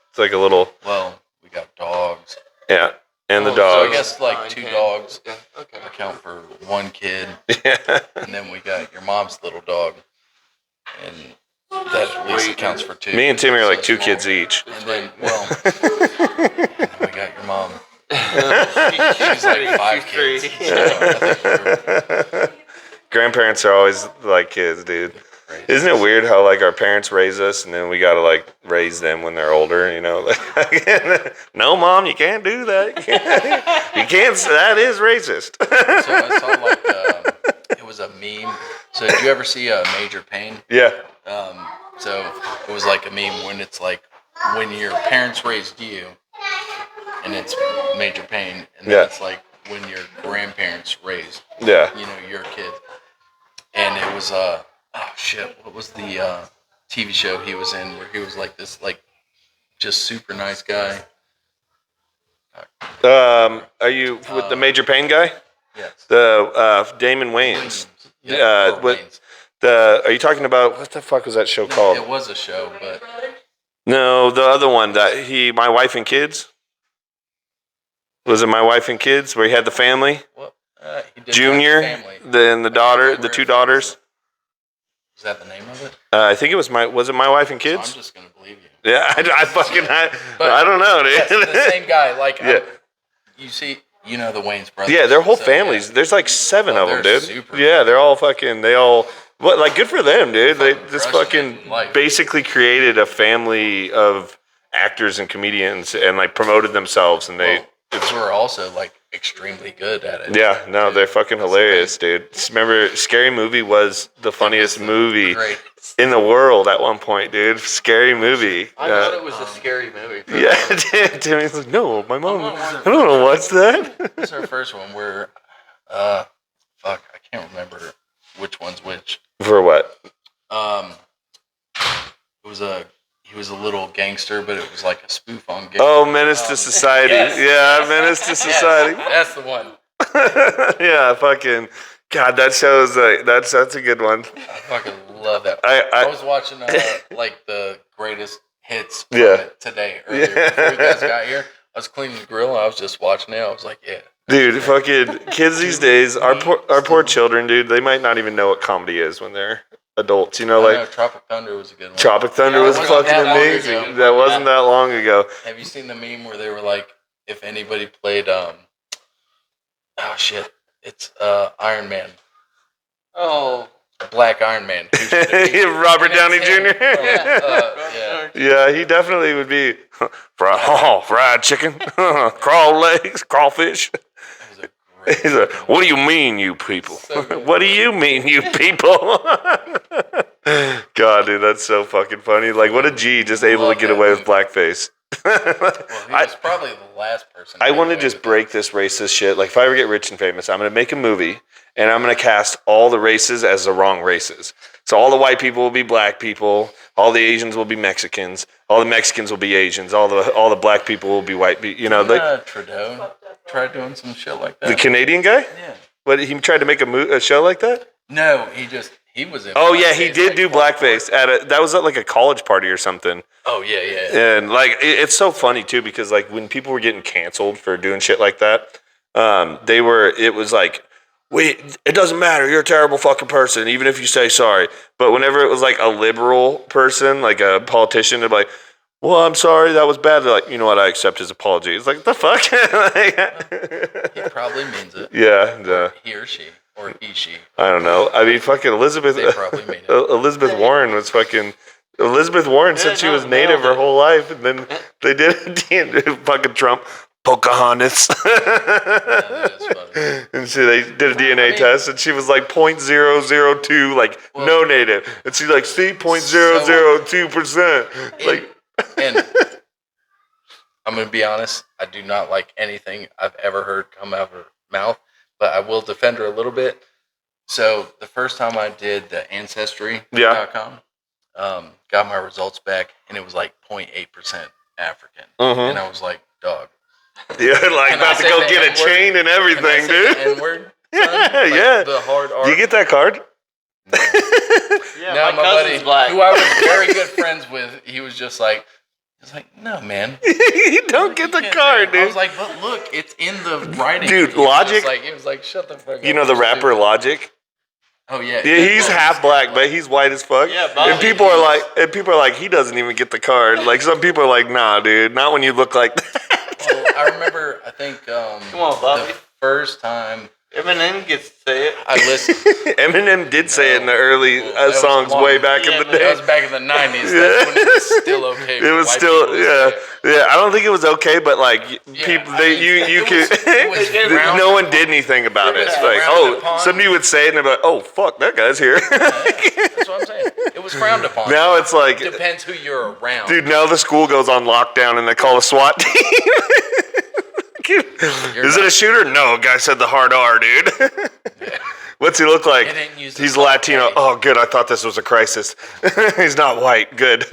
It's like a little... Well, we got dogs. Yeah, and the dogs. So I guess like 2 dogs okay. account for 1 kid. Yeah. And then we got your mom's little dog. And that at least accounts for 2. Me and Timmy are like 2 kids each. And then, we got your mom. She's like 5 kids. Grandparents are always like kids, dude. Isn't it weird how like our parents raise us and then we gotta like raise them when they're older? No, mom, you can't do that. You can't. That is racist. So I saw like it was a meme. So did you ever see Major Payne? Yeah. So it was like a meme when it's like when your parents raised you, and it's Major Payne, and then it's like when your grandparents raised, your kids, and it was what was the TV show he was in where he was like this like just super nice guy? Are you with the Major Payne guy? Yes. The Damon Wayans. Wayans. Are you talking about what the fuck was that show called? It was a show, but no, the other one that My Wife and Kids. Was it My Wife and Kids where he had the family? What? He did Junior, then the daughter, the 2 daughters. Is that the name of it? I think it was My Wife and Kids? So I'm just gonna believe you. Yeah, I don't know, dude. Yes, the same guy. Like, you see, the Wayans brothers. Yeah, their whole families. Yeah. There's like 7 of them, dude. Super they're all fucking. Good for them, dude. They just fucking basically created a family of actors and comedians and like promoted themselves, and they were also like extremely good at it. Yeah, no, they're fucking hilarious, dude. Remember, Scary Movie was the funniest movie in the world at one point, dude. Scary Movie. I thought it was a scary movie. Yeah, Timmy's like, no, my mom. I don't know what's that. This is our first one where, I can't remember which one's which. For what? He was a little gangster, but it was like a spoof on gangster. Oh, Menace to Society. Yes. Yeah, Menace to Society. Yes, that's the one. Yeah, fucking God, that show's that's a good one. I fucking love that. I was watching like the greatest hits from it today earlier before you guys got here. I was cleaning the grill. I was just watching it. I was like, dude, fucking kids these days, our poor children, dude. They might not even know what comedy is when they're adults. Tropic Thunder was a good one. Tropic Thunder was fucking amazing. That wasn't that long ago. Have you seen the meme where they were like, if anybody played it's Iron Man. Oh. Black Iron Man. Robert Downey Jr. Yeah, he definitely would be fried chicken, crawfish. It was a great. He's like, what do you mean, you people? So good. What do you mean, you people? God, dude, that's so fucking funny. Like, what a G, just able to Love get that away with movie. blackface. Well, he was probably the last person. I get want to away just with break it. this racist shit. Like, if I ever get rich and famous, I'm going to make a movie, and I'm going to cast all the races as the wrong races. So all the white people will be black people, all the Asians will be Mexicans, all the Mexicans will be Asians, all the black people will be white. You know, like Trudeau tried doing some shit like that. the Canadian guy. Yeah. But he tried to make a show like that. No, he was in. Oh yeah, he blackface, did like, do blackface that was at like a college party or something. Oh yeah. And like it's so funny too because like when people were getting canceled for doing shit like that, it was like, wait, it doesn't matter, you're a terrible fucking person even if you say sorry. But whenever it was like a liberal person, like a politician, they'd be like, well, I'm sorry, that was bad. They're like, you know what, I accept his apology. It's like, the fuck? He probably means it. Yeah, He or she. Or he, she. I don't know. I mean, fucking Elizabeth. They probably mean it. Elizabeth Warren was fucking. Elizabeth Warren said she was native her whole life, and then they did fucking Trump. Pocahontas. That is funny. And they did a DNA test, and she was like 0.002, like no native, and she's like, see, 0.002%. Like, and I'm gonna be honest, I do not like anything I've ever heard come out of her mouth, but I will defend her a little bit. So the first time I did the Ancestry.com, got my results back, and it was like 0.8% African, and I was like, dog. yeah, like about to go get a chain and everything, dude. N-word, Yeah. The hard R. Do you get that card? Yeah, No, my cousin's buddy, black. who I was very good friends with, he was like, no, man. You don't get the You can't card, say it. I dude. was like, but look, it's in the writing. Dude, He was Logic- just he was like, shut the fuck up. You know the rapper Stupid. Logic? Oh yeah. Yeah, he's half black, but he's white as fuck. Yeah, and Bobby people are Hughes. like, he doesn't even get the card. Like some people are like, nah, dude, not when you look like that. Well, I remember. I think. Come on, Bobby. The first time Eminem gets to say it. I listened. Eminem did say it in the early That was songs long- way back in the yeah, day. That was back in the '90s. That's when it was still okay. It was for white still, people to yeah, say it. yeah. I don't think it was okay, but like people, I they, mean, you it could. was frowned No one did anything about It it. was Like, frowned oh, upon. somebody would say it and they'd be like, oh, fuck, that guy's here. That's what I'm saying. It was frowned upon. Now it's like, Depends who you're around. dude, now the school goes on lockdown and they call a SWAT team. Is it a shooter? No, guy said the hard R, dude. What's he look like? They didn't use the He's SWAT Latino. team. Oh, good. I thought this was a crisis. He's not white. Good.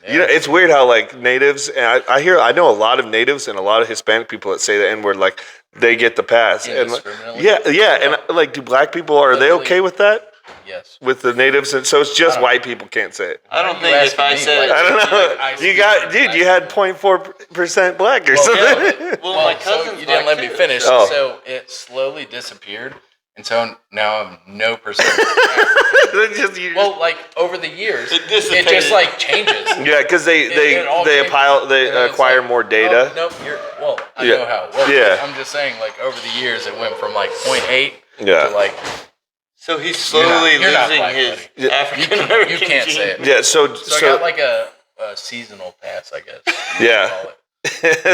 You know, it's weird how like natives, and I know a lot of natives and a lot of Hispanic people that say the N word, like they get the pass. And like, Indiscriminately? yeah, and like, do black people are they okay with that? Yes. With the natives, and so it's just white people can't say it. I don't You think if I asking me, said, like- I don't know. I You speak got, for dude. You black had 0.4% black or Well, something. yeah, well, Well, my so cousin's you didn't black let me too. finish. Oh. So it slowly disappeared, and so now I'm no percent. Well, like over the years, It it dissipated. just like changes. Yeah, because they It all changes. And it's acquire like, more data. Oh, nope, well, I Yeah. know how it works. Yeah. I'm just saying, like over the years, it went from like 0.8 Yeah. to like so he's slowly you're not losing black, his buddy. Yeah. African American you can't say it. Yeah, so So I got like a seasonal pass, I guess. you Yeah. could call it.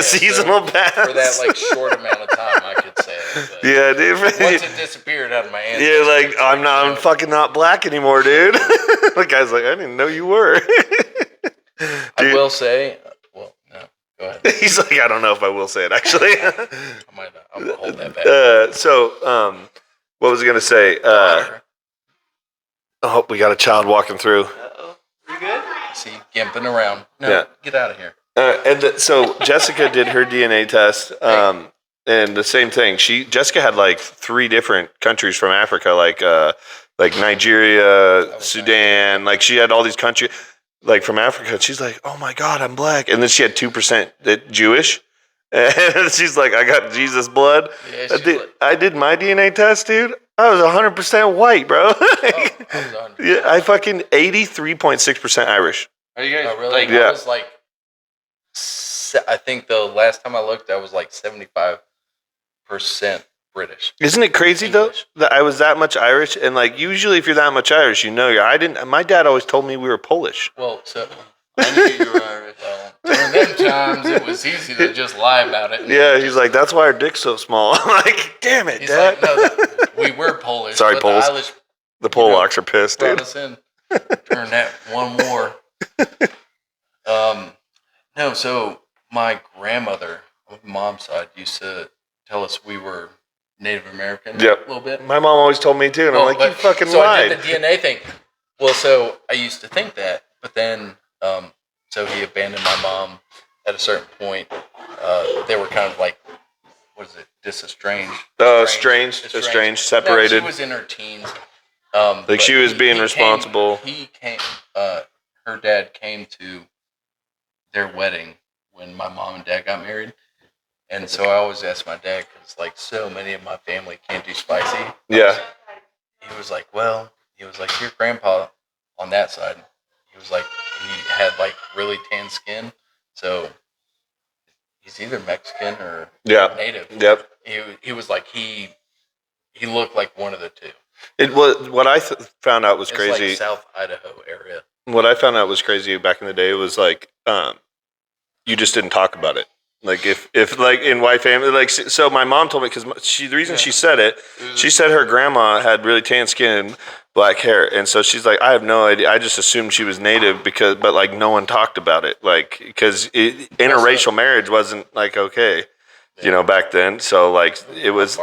seasonal pass For that like short amount of time, I could say it. But Yeah, dude. once it disappeared out of my ancestry, Yeah, like it's I'm fucking not black anymore, dude. The guy's like, I didn't know you were. I Dude. will say, well, no, go ahead. He's like, I don't know if I will say it actually. I might not. I'm gonna hold that back. What was I gonna say? Oh, we got a child walking through. Uh-oh. You good? See, gimping around. No, Yeah. get out of here. So Jessica did her DNA test, and the same thing. Jessica had like 3 different countries from Africa, like Nigeria, Sudan. Like she had all these countries, like from Africa. She's like, oh my god, I'm black, and then she had 2% Jewish, and she's like, I got Jesus blood. Yeah, I did my DNA test, dude. I was 100% white, bro. I was 100%. Yeah, I fucking 83.6% Irish. Are you guys Oh, really? like? Yeah. I was like, I think the last time I looked, I was like 75% British. Isn't it crazy English. though that I was that much Irish? And like usually, if you're that much Irish, you know you're. My dad always told me we were Polish. Well, so I knew you were Irish. during them times it was easy to just lie about it. Yeah, he's like, that's why our dick's so small. I'm like, damn it, He's Dad. like, no, we were Polish. Sorry, but Poles. The Irish The Polacks are pissed, brought dude. us in during that one war. No, so my grandmother on mom's side used to tell us we were Native American Yep. a little bit. My mom always told me too, and I'm like, you fucking so lied. I did the DNA thing. Well, so I used to think that, but then, so he abandoned my mom at a certain point. They were kind of like, what is it, estranged? Estranged, separated. No, she was in her teens. Like she was being responsible. He came, her dad came to their wedding when my mom and dad got married. And so I always ask my dad, because like so many of my family can't do spicy. Yeah. He was like, your grandpa on that side, he was like, he had like really tan skin. So he's either Mexican or native. Yep. He was like, he looked like one of the two. It was what I found out was It's crazy. like South Idaho area. What I found out was crazy back in the day was like, you just didn't talk about it. Like if like in white family, like so my mom told me because the reason she said it, she said her grandma had really tan skin, black hair, and so she's like, I have no idea. I just assumed she was native but like no one talked about it, like because interracial marriage wasn't like okay, back then. So like it was.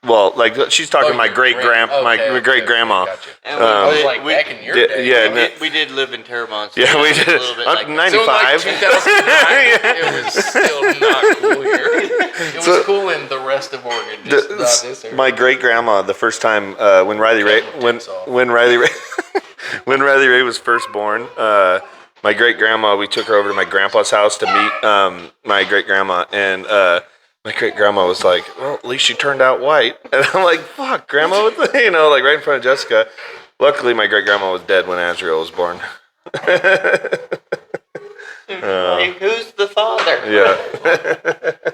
Well, like she's talking my great grandma. Gotcha. I was like back in your day. Yeah, we did live in Terrebonne. So yeah, we did. A little bit like 95. So in like 2009, it was still not cool here. It was cool in the rest of Oregon, just not this area. My great grandma, the first time when Riley Ray when Riley Ray was first born, my great grandma, we took her over to my grandpa's house to meet my great grandma, and my great grandma was like, well, at least she turned out white. And I'm like, fuck, grandma, like right in front of Jessica. Luckily, my great grandma was dead when Azriel was born. Who's the father? Yeah.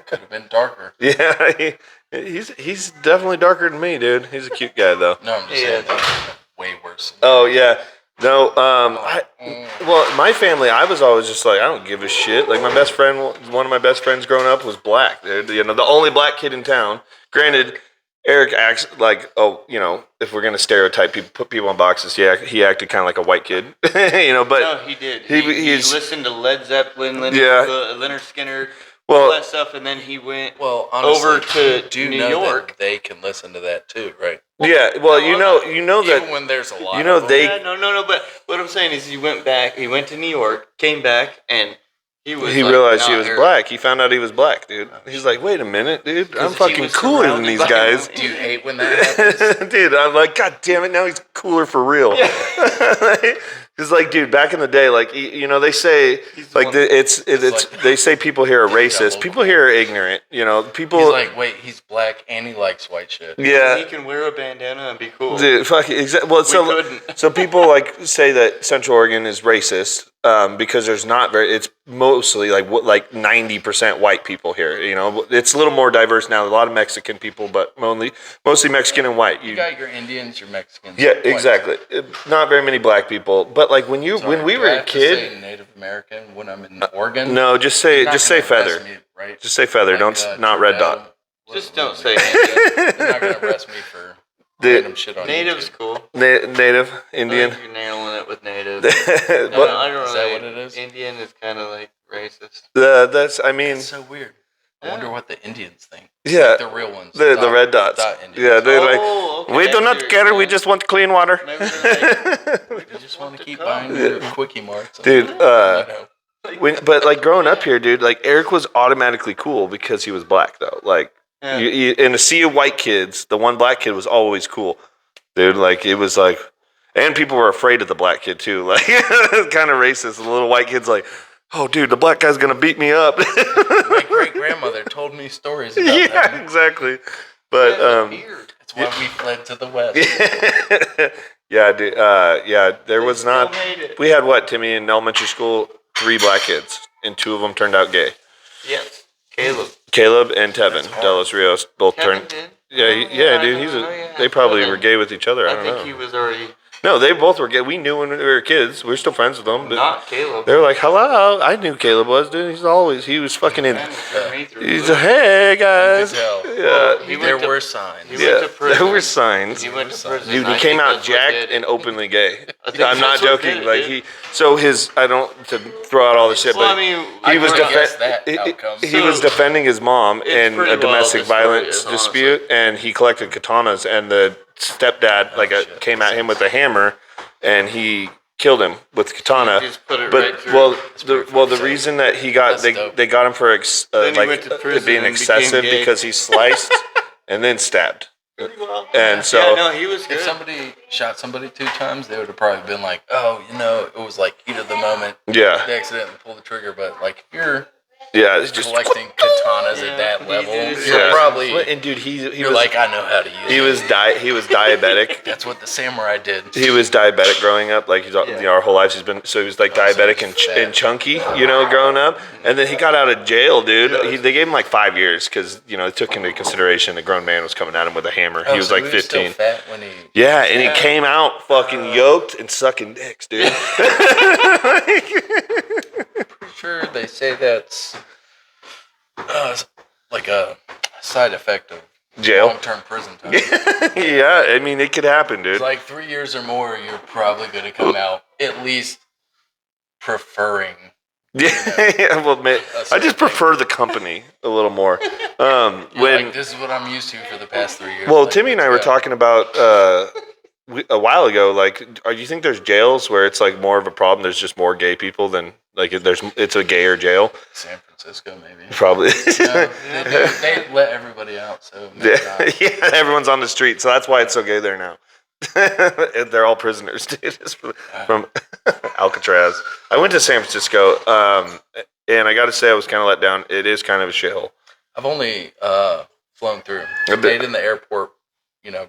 Could have been darker. Yeah, he's definitely darker than me, dude. He's a cute guy, though. No, I'm just saying that was way worse. Oh, yeah. No, well, my family, I was always just like, I don't give a shit. Like, one of my best friends growing up was black. They're, the only black kid in town. Granted, Eric acts like, if we're going to stereotype people, put people in boxes, yeah, he acted kind of like a white kid, but. No, he did. He listened to Led Zeppelin, Leonard Skinner, all that stuff, and then he went honestly, over to New York. That they can listen to that too, right? Yeah, well, you know that even when there's a lot, no. But what I'm saying is, he went to New York, came back, and he realized he was black. He found out he was black, dude. He's like, wait a minute, dude, I'm fucking cooler than these guys. Do you hate when that happens? Dude, I'm like, God damn it, now he's cooler for real. It's like, dude, back in the day, like, they say, like, they say people here are racist. People here are ignorant. People. He's like, wait, he's black and he likes white shit. Yeah. He can wear a bandana and be cool. Dude, fuck it. Well, so people like say that Central Oregon is racist because there's not it's mostly like 90% white people here. It's a little more diverse now. A lot of Mexican people, but mostly Mexican and white. You got your Indians, your Mexicans. Yeah, exactly. Not very many black people, but like when we were a kid, say Native American when I'm in Oregon. No, just say feather. Me, right? Just say feather. Not red dot. Just don't say Indian. They're not gonna arrest me for random shit on Native's YouTube. Cool. Native Indian. I think you're nailing it with native. What? I don't Is that what it is? Indian is kind of like racist. That's. I mean. It's so weird. I wonder what the Indians think. Yeah, like the real ones. The red dots. Yeah, they're okay, we do not care. We just want clean water. Maybe they're like, We just want to keep buying your quickie marks. Dude, but like growing up here, dude, like Eric was automatically cool because he was black, though. Like, in a sea of white kids, the one black kid was always cool, dude. Like it was like, and people were afraid of the black kid too. Like, kind of racist. The little white kid's like, oh, dude, the black guy's gonna beat me up. My great grandmother told me stories about that. Yeah, exactly. But that's why we fled to the west. Yeah, dude. There was not. We had what, Timmy, in elementary school, 3 black kids, and 2 of them turned out gay. Yes, Caleb and Tevin Delos Rios both turned. Did? Yeah, dude. They probably were gay with each other. I don't know. He was already. No, they both were gay. We knew when we were kids. We're still friends with them. But Not Caleb. they were like, hello. I knew Caleb was, dude. He was fucking in. He's a, hey, guys. Yeah. There were signs. Yeah, there were signs. He went to prison. Dude, he came out jacked and openly gay. I'm not joking. Like I don't to throw out all the shit, Well, but I mean, he was he was defending his mom It's in pretty a wild, domestic this story violence is, dispute, and he collected katanas, and the stepdad came at him with a hammer, and he killed him with the katana. He just put it But right through. the reason that he got they got him for Then he went to like prison being and excessive became gay. because he sliced and then stabbed. Well, And so yeah, no, he was good. If somebody shot somebody 2 times, they would have probably been like, "Oh, it was like heat of the moment. yeah, They accidentally pulled the trigger." But like, if you're it's just collecting katanas at that level, Yeah. you're probably and dude, he you're was like, "I know how to use he it." was diabetic. That's what the samurai did. He was diabetic growing up, like our whole lives. He was like diabetic and chunky, growing up. And then he got out of jail, dude. They gave him like 5 years because they took into consideration a grown man was coming at him with a hammer. He was so like he was still 15. fat when he. Yeah, and he came out fucking yoked and sucking dicks, dude. Pretty sure they say that's like a side effect of Jail. long-term prison time. Yeah, I mean it could happen, dude. It's like 3 years or more, you're probably going to come out at least preferring. Yeah, well, man, I just prefer the company a little more. Like, this is what I'm used to for the past 3 years. Well, like, Timmy and I were talking about a while ago. Like, do you think there's jails where it's like more of a problem? There's just more gay people than like it's a gayer jail. San Francisco, maybe. Probably. No, they let everybody out, so maybe not. Yeah, everyone's on the street, so that's why it's so gay there now. They're all prisoners, dude. It's from Alcatraz. I went to San Francisco, and I got to say I was kind of let down. It is kind of a shithole. I've only flown through. Stayed in the airport,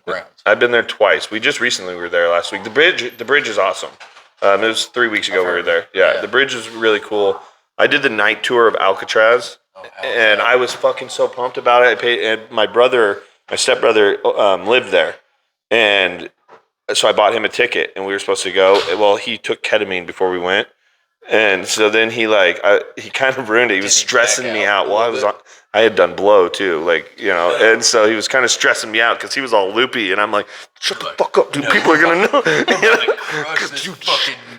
grounds. I've been there twice. We just recently were there last week. The bridge is awesome. It was 3 weeks ago we were there. Yeah, the bridge was really cool. I did the night tour of Alcatraz, and I was fucking so pumped about it. I paid, and my stepbrother, lived there, and so I bought him a ticket, and we were supposed to go. Well, he took ketamine before we went, and so then he kind of ruined it. He was stressing me out. Well, I had done blow too, and so he was kind of stressing me out because he was all loopy, and I'm like, shut the fuck up, dude. People are gonna know.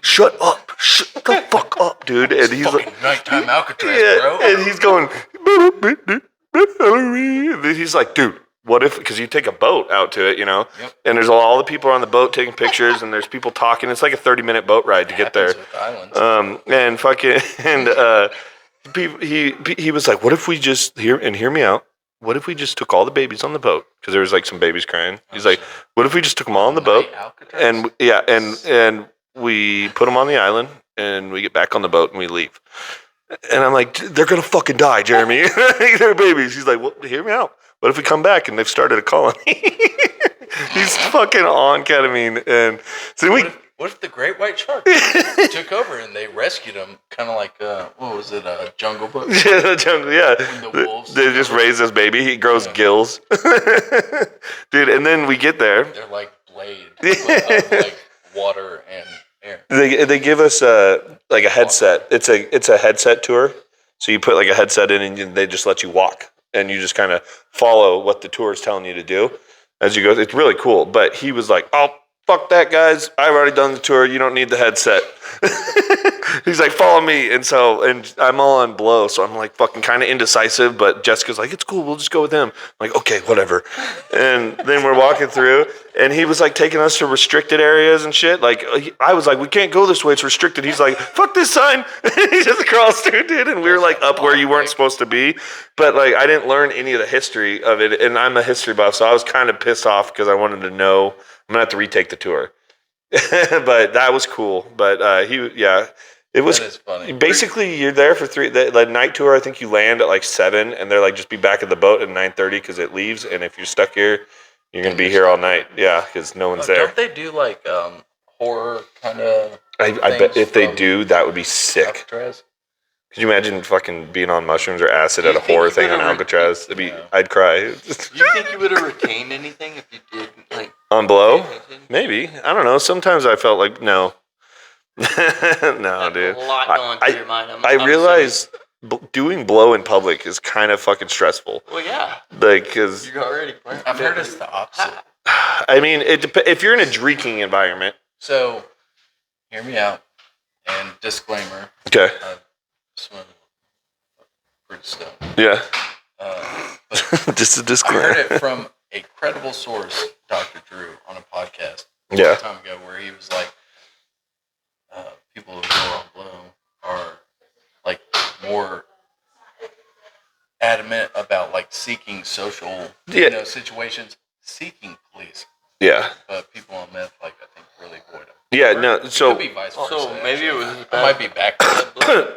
Shut up, shut the fuck up, dude. And he's like, nighttime Alcatraz, bro. and he's going, and he's like, dude. What if, because you take a boat out to it, Yep. and there's all the people on the boat taking pictures, and there's people talking. It's like a 30-minute boat ride to get there. And fucking, and he was like, what if we just, hear me out, what if we just took all the babies on the boat? Because there was like some babies crying. He's like, what if we just took them all on the boat? And yeah, and we put them on the island, and we get back on the boat, and we leave. And I'm like, they're going to fucking die, Jeremy. They're babies. He's like, well, hear me out. What if we come back and they've started a colony? He's fucking on ketamine. And so what if the great white shark took over and they rescued him? Kind of like, what was it, Jungle Book? Yeah, the jungle, yeah. The wolves they just raise this baby. He grows gills. Dude, and then we get there. They're like blade of like water and air. They give us like a headset. It's a headset tour. So you put like a headset in and they just let you walk. And you just kind of follow what the tour is telling you to do as you go. It's really cool. But he was like, oh, fuck that, guys. I've already done the tour. You don't need the headset. He's like, follow me. And I'm all on blow. So I'm like fucking kind of indecisive. But Jessica's like, it's cool. We'll just go with him. I'm like, okay, whatever. And then we're walking through. And he was like taking us to restricted areas and shit. Like, I was like, we can't go this way. It's restricted. He's like, fuck this sign. He just crossed through, dude. And we were like up where you weren't supposed to be. But like, I didn't learn any of the history of it. And I'm a history buff. So I was kind of pissed off because I wanted to know. I'm going to have to retake the tour. But that was cool. But it was funny. Basically, you're there for 3. The night tour, I think you land at like 7. And they're like, just be back at the boat at 9:30 because it leaves. And if you're stuck here, you're going to be here all night. Yeah, because no one's there. Don't they do like horror kind of I bet if they do, that would be sick. Alcatraz? Could you imagine fucking being on mushrooms or acid at a horror thing on Alcatraz? I'd cry. Do you think you would have retained anything if you did, like, On blow? Maybe. I don't know. Sometimes I felt like no. No, dude. A lot going through your mind. I realize doing blow in public is kind of fucking stressful. Well, yeah. Like, because You're already. I've heard it's the opposite. I mean, if you're in a drinking environment. So, hear me out. And disclaimer. Okay. I've swum pretty stoned. Yeah. But Just a I disclaimer. heard it from a credible source, Dr. Drew, on a podcast a Yeah. long time ago, where he was like, people who go on blow are like more adamant about like seeking social situations, seeking police. Yeah. But people on meth, like I think, really avoid them. Yeah. No. So. Could be vice versa. So maybe it was. I might be back.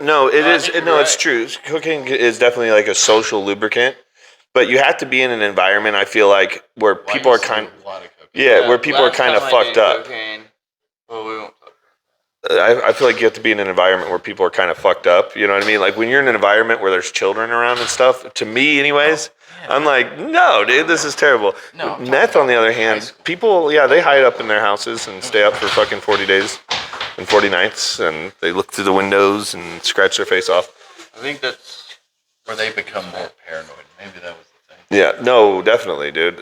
No, it is. I think No, you're it's true. Cooking is definitely like a social lubricant, but you have to be in an environment. I feel like where people are kind. Where people are kind of fucked up. Well, we won't talk. I feel like you have to be in an environment where people are kind of fucked up. You know what I mean? Like when you're in an environment where there's children around and stuff. To me, anyways, I'm like, no, dude, this is terrible. No, Meth, on the other hand, people, they hide up in their houses and stay up for fucking 40 days and 40 nights, and they look through the windows and scratch their face off. I think that's where they become more paranoid. Maybe that was the thing. Yeah, no, definitely, dude.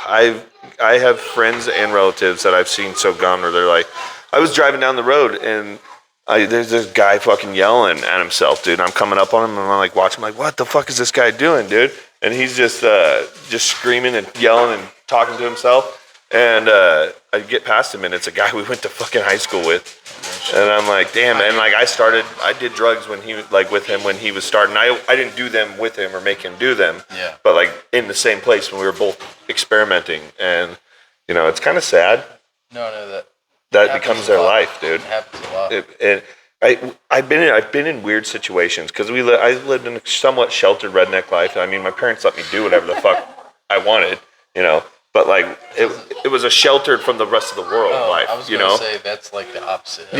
I have friends and relatives that I've seen so gone where they're like, I was driving down the road and there's this guy fucking yelling at himself, dude. I'm coming up on him and I'm like watching, like, what the fuck is this guy doing, dude? And he's just screaming and yelling and talking to himself. And I get past him and it's a guy we went to fucking high school with. And I'm like, damn. And like I did drugs when he with him when he was starting. I didn't do them with him or make him do them. Yeah. But like in the same place when we were both experimenting, and it's kind of sad. No, that becomes their life, dude. It happens a lot. And I've been in weird situations because I lived in a somewhat sheltered redneck life. I mean, my parents let me do whatever the fuck I wanted, But like it was a sheltered from the rest of the world life, I was gonna say that's like the opposite.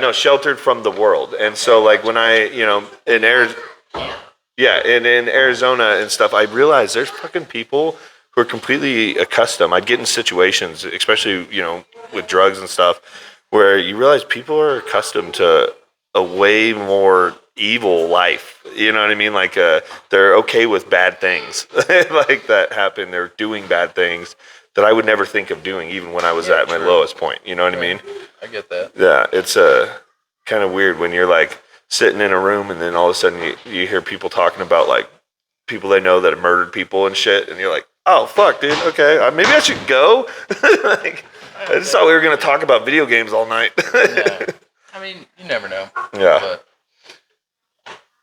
No, sheltered from the world. And so like when I, in Arizona, and in Arizona and stuff, I realized there's fucking people who are completely accustomed. I'd get in situations, especially, with drugs and stuff, where you realize people are accustomed to a way more evil life. You know what I mean? Like they're okay with bad things like that happen. They're doing bad things that I would never think of doing, even when I was at my lowest point. You know what I mean? I get that. Yeah, it's kind of weird when you're like sitting in a room and then all of a sudden you hear people talking about like people they know that have murdered people and shit, and you're like, oh fuck, dude. Okay, maybe I should go. Like, I just thought we were gonna talk about video games all night. Yeah. I mean, you never know. Yeah. But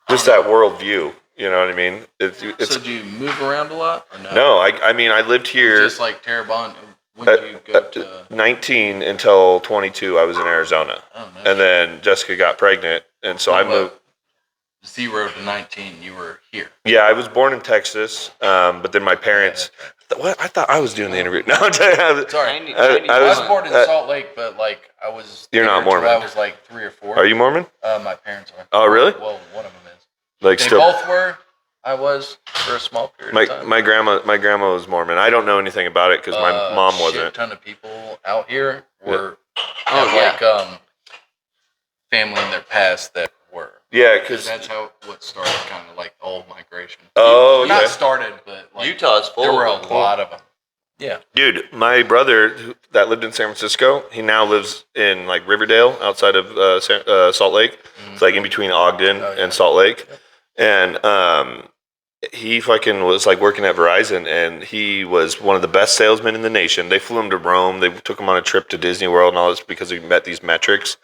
just that world view. You know what I mean? So do you move around a lot or no? No, I mean I lived here. Just like Terrebonne. When did you go to? 19 until 22, I was in Arizona, and then Jessica got pregnant, and so I moved. 0 to 19, you were here. Yeah, I was born in Texas, but then my parents. What? I thought I was doing the interview. No, I'm sorry. I was born in Salt Lake, but like I was. You're not Mormon. I was like 3 or 4. Are you Mormon? My parents are. Oh, really? Well, one of them is. Like they still. both were. I was for a small period of time. My grandma was Mormon. I don't know anything about it because my mom wasn't. A ton of people out here were family in their past that were. Yeah, because that's what started kind of like the old migration. Oh, okay. Not started, but like Utah's full. There were a lot of them. Yeah, dude, my brother that lived in San Francisco, he now lives in like Riverdale outside of Salt Lake. Mm-hmm. It's like in between Ogden and Salt Lake, and he fucking was like working at Verizon, and he was one of the best salesmen in the nation. They flew him to Rome. They took him on a trip to Disney World and all this because he met these metrics.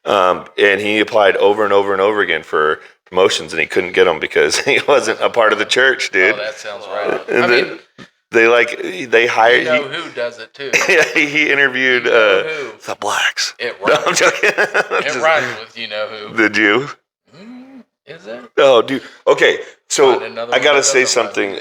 And he applied over and over and over again for promotions, and he couldn't get them because he wasn't a part of the church, dude. Oh, that sounds right. And I mean, they hired. Who does it too? Yeah, he interviewed the blacks. It rhymes. No, I'm joking. It rhymes with who. The Jew. Is it? Oh, dude. Okay, so I gotta that say doesn't something.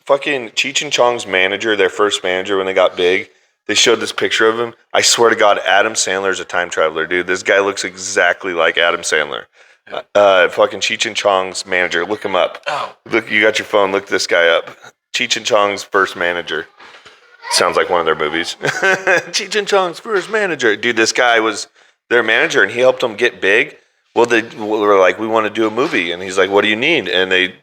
Fucking Cheech and Chong's manager, their first manager when they got big, they showed this picture of him. I swear to God, Adam Sandler's a time traveler, dude. This guy looks exactly like Adam Sandler. Fucking Cheech and Chong's manager. Look him up. Oh. Look, you got your phone. Look this guy up. Cheech and Chong's first manager. Sounds like one of their movies. Cheech and Chong's first manager. Dude, this guy was their manager, and he helped them get big. Well, they were like, we want to do a movie. And he's like, what do you need? And they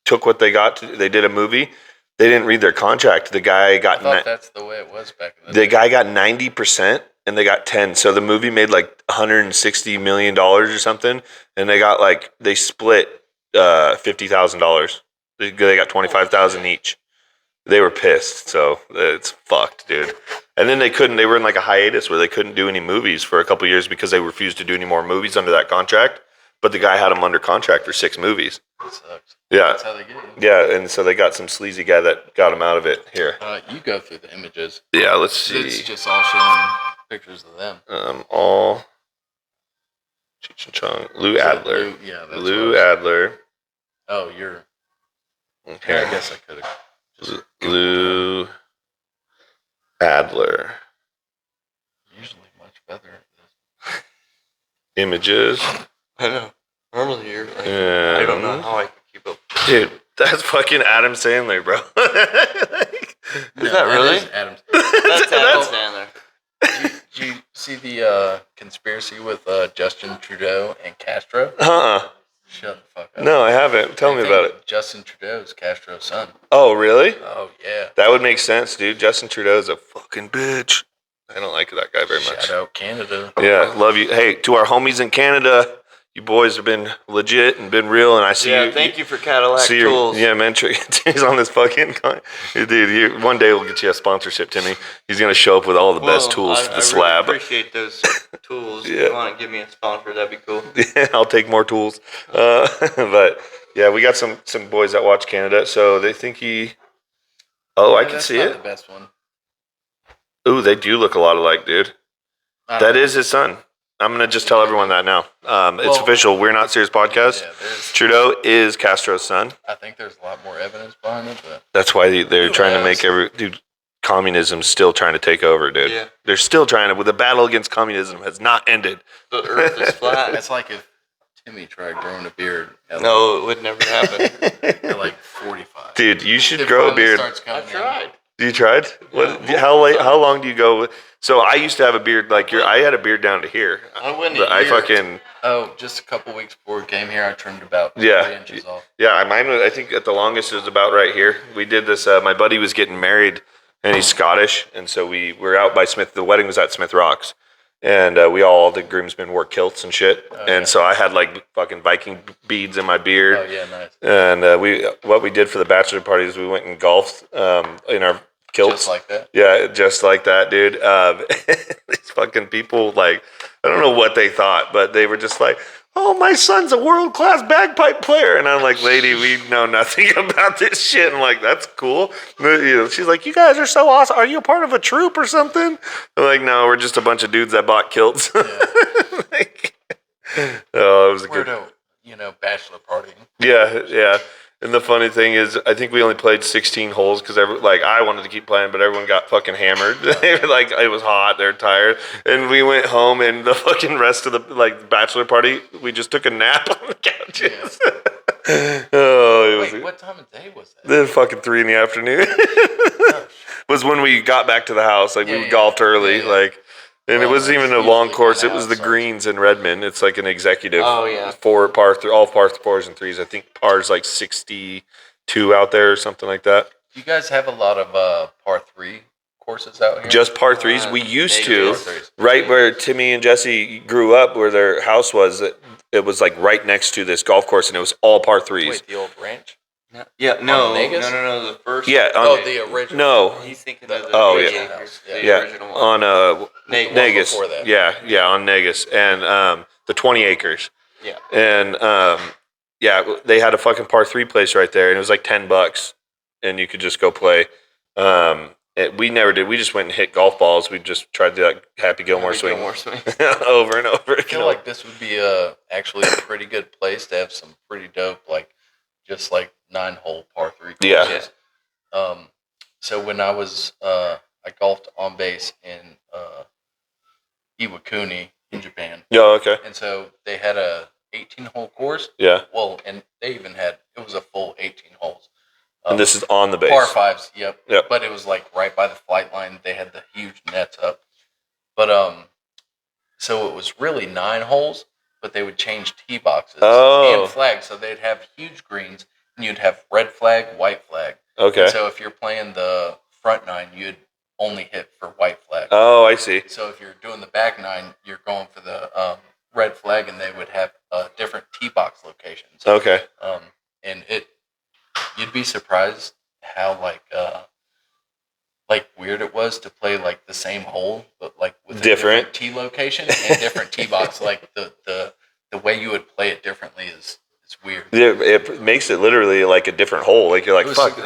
took what they got. They did a movie. They didn't read their contract. The guy got... I thought that's the way it was back in the The day. guy got 90%, and they got 10. So the movie made like $160 million or something. And they split $50,000. They got $25,000 each. They were pissed, so it's fucked, dude. And then they were in like a hiatus where they couldn't do any movies for a couple years because they refused to do any more movies under that contract. But the guy had them under contract for 6 movies. That sucks. Yeah. That's how they get you. Yeah, and so they got some sleazy guy that got him out of it here. You go through the images. Yeah, let's see. It's just all showing pictures of them. All Cheech and Chong. Lou Adler. That's Lou Adler. Oh, you're... Okay. Yeah, I guess I could have... Lou Adler. Usually much better. Images. I know. Normally you're like, Yeah. I don't know how I can keep up. Dude, that's fucking Adam Sandler, bro. Is that really? Is Adam's. That's Adam Sandler. Did you see the conspiracy with Justin Trudeau and Castro? Shut the fuck up. No, I haven't. Tell me about it. Justin Trudeau's Castro's son. Oh, really? Oh, yeah. That would make sense, dude. Justin Trudeau's a fucking bitch. I don't like that guy very much. Shout out Canada. Yeah, love you. Hey, to our homies in Canada, you boys have been legit and been real, and I see you. Thank you for Cadillac Tools. Yeah, man. He's on this fucking... Dude, one day we'll get you a sponsorship, Timmy. He's going to show up with all the best tools to the slab. I really appreciate those tools. Yeah. If you want to give me a sponsor, that'd be cool. Yeah, I'll take more tools. But, yeah, we got some boys that watch Canada, so they think he... Oh, I can that's see not it. the best one. Ooh, they do look a lot alike, dude. That is his son. I'm going to just tell everyone that now. It's official. We're Not Serious Podcast. Yeah, Trudeau is Castro's son. I think there's a lot more evidence behind it, but... That's why they're trying to make dude, communism's still trying to take over, dude. Yeah. They're still trying to... The battle against communism has not ended. The earth is flat. It's like if Timmy tried growing a beard No, it would never happen. at like 45. Dude, you should It grow a finally beard. starts coming I in. tried. You tried? What? How long do you go? So I used to have a beard like I had a beard down to here. I went But I fucking... Oh, just a couple weeks before we came here, I trimmed about 3 inches off. Yeah, mine was, I think at the longest it was about right here. We did this, my buddy was getting married and he's Scottish. And so we were out by Smith, the wedding was at Smith Rocks. And all the groomsmen wore kilts and shit. And so I had like fucking Viking beads in my beard. Oh, yeah, nice. And what we did for the bachelor party is we went and golfed in our kilts. Just like that? Yeah, just like that, dude. These fucking people, like, I don't know what they thought, but they were just like, oh, my son's a world-class bagpipe player. And I'm like, lady, we know nothing about this shit. I'm like, that's cool. She's like, you guys are so awesome. Are you a part of a troop or something? I'm like, no, we're just a bunch of dudes that bought kilts. Yeah. It was a good... bachelor party. Yeah. And the funny thing is, I think we only played 16 holes because I wanted to keep playing, but everyone got fucking hammered. They were like, it was hot, they're tired, and we went home. And the fucking rest of the bachelor party, we just took a nap on the couches. What time of day was that? Then fucking 3 PM. Was when we got back to the house. We golfed early, and it wasn't even a long course. It was the greens in Redmond. It's like an executive. Oh, yeah. All par 4s and 3s. I think par's like 62 out there or something like that. You guys have a lot of par 3 courses out here? Just par 3s. We used to. Par 3s. Right where Timmy and Jesse grew up, where their house was, it was like right next to this golf course, and it was all par 3s. Wait, the old ranch? No. Yeah, no, Negus? no, the first. Yeah. the original. No. He's thinking of the Yeah. original one. On Negus. Before that. Yeah, on Negus. And the 20 acres. Yeah. And they had a fucking par 3 place right there, and it was like $10, and you could just go play. We never did. We just went and hit golf balls. We just tried the Happy Gilmore swing over and over. I feel like this would be actually a pretty good place to have some pretty dope, just 9-hole par 3 courses. Yeah. So when I was I golfed on base in Iwakuni in Japan. Yeah, okay. And so they had a 18-hole course. Yeah. Well, and they even had, it was a full 18 holes. And this is on the base. Par fives, yep. Yep. But it was like right by the flight line. They had the huge nets up. But so it was really 9 holes, but they would change tee boxes and flags. So they'd have huge greens, and you'd have red flag, white flag. Okay. And so if you're playing the front 9, you'd only hit for white flag. Oh, I see. So if you're doing the back 9, you're going for the red flag, and they would have different tee box locations. Okay. And you'd be surprised how like weird it was to play like the same hole, but like with a different tee location and different tee box. Like the way you would play it differently is weird. It makes it literally like a different hole. Like you're like, fuck,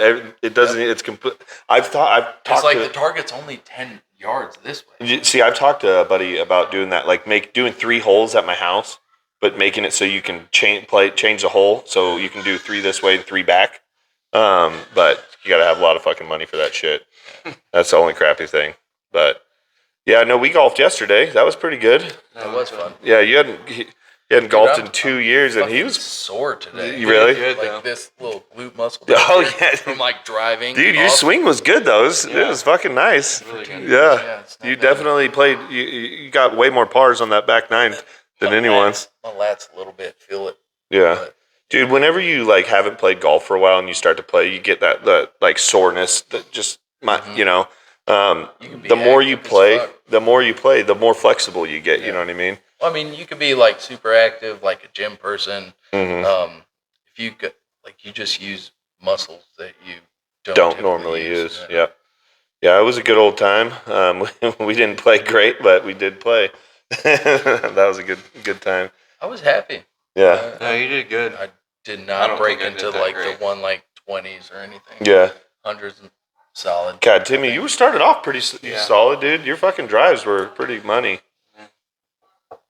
it doesn't. Yep. It's complete. I've talked. It's like the target's only 10 yards this way. See, I've talked to a buddy about doing that, like doing 3 holes at my house, but making it so you can change the hole, so you can do 3 this way and 3 back. But you got to have a lot of fucking money for that shit. That's the only crappy thing. But yeah, no, we golfed yesterday. That was pretty good. That was fun. Yeah, you hadn't golfed in 2 years, and he was sore today. You really? Good, like this little glute muscle. Oh yeah, from like driving. Dude, your swing was good though. It was fucking nice. Really good. Yeah, you definitely played. You got way more pars on that back 9 than anyone. My lats a little bit feel it. Yeah. But, dude, whenever you like haven't played golf for a while and you start to play, you get that like soreness that just you know. The more you play, the more flexible you get. Yeah. You know what I mean? Well, I mean, you could be like super active, like a gym person. Mm-hmm. If you could, like, you just use muscles that you don't normally use. Yeah. Yeah, it was a good old time. We didn't play great, but we did play. That was a good time. I was happy. Yeah. No, you did good. I did not break into like the 20s or anything. Yeah. Hundreds and solid. God, Timmy, you were started off pretty solid, dude. Your fucking drives were pretty money.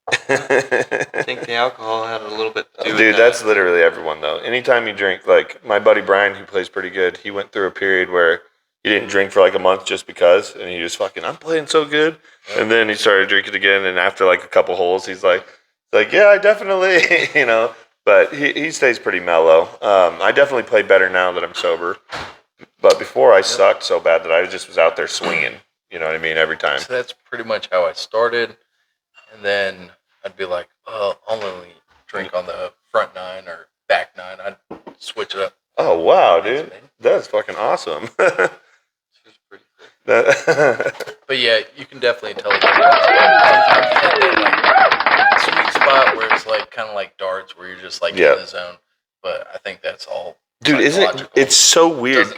I think the alcohol had a little bit to do with dude, that. that's literally everyone, though. Anytime you drink, like my buddy Brian, who plays pretty good, he went through a period where he didn't drink for like a month just because, and he just fucking, I'm playing so good. Yep. And then he started drinking again, and after like a couple holes, he's like, yeah, I definitely, you know, but he stays pretty mellow. I definitely play better now that I'm sober. But before I sucked so bad that I just was out there swinging, you know what I mean, every time. So that's pretty much how I started. And then I'd be like, oh, I'll only drink on the front 9 or back 9. I'd switch it up. Oh, wow, dude. That's fucking awesome. But yeah, you can definitely tell. Sometimes you hit that like sweet spot where it's like kind of like darts where you're just like in the zone. But I think that's all. Dude, it's so weird.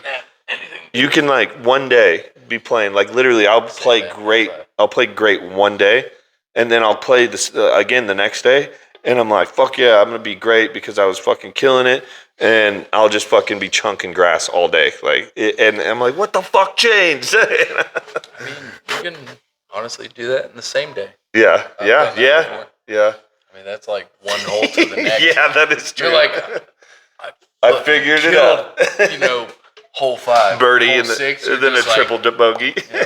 You can like one day be playing like literally. I'll play great one day, and then I'll play this again the next day, and I'm like, fuck yeah, I'm gonna be great because I was fucking killing it, and I'll just fucking be chunking grass all day, and I'm like, what the fuck changed? I mean, you can honestly do that in the same day. Yeah. I mean, that's like one hole to the next. Yeah, that is true. You're like, I figured it out. You know, hole 5, birdie, hole and 6, then a triple bogey. Yeah,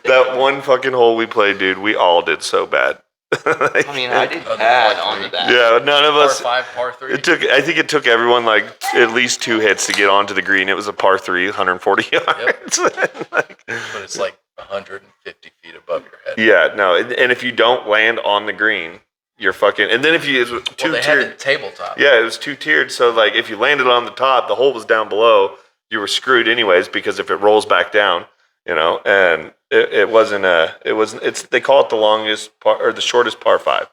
that one fucking hole we played, dude, we all did so bad. I mean, I did bad on that. Yeah, none of us. Par 5, par 3. I think it took everyone like at least 2 hits to get onto the green. It was a par 3, 140 yards. Yep. But it's like 150 feet above your head. Yeah, no, and if you don't land on the green, you're fucking. And then if you, it was they had the tabletop. Yeah, it was 2 tiered. So like, if you landed on the top, the hole was down below. You were screwed anyways because if it rolls back down, you know, and it wasn't. It's they call it the longest par or the shortest par 5.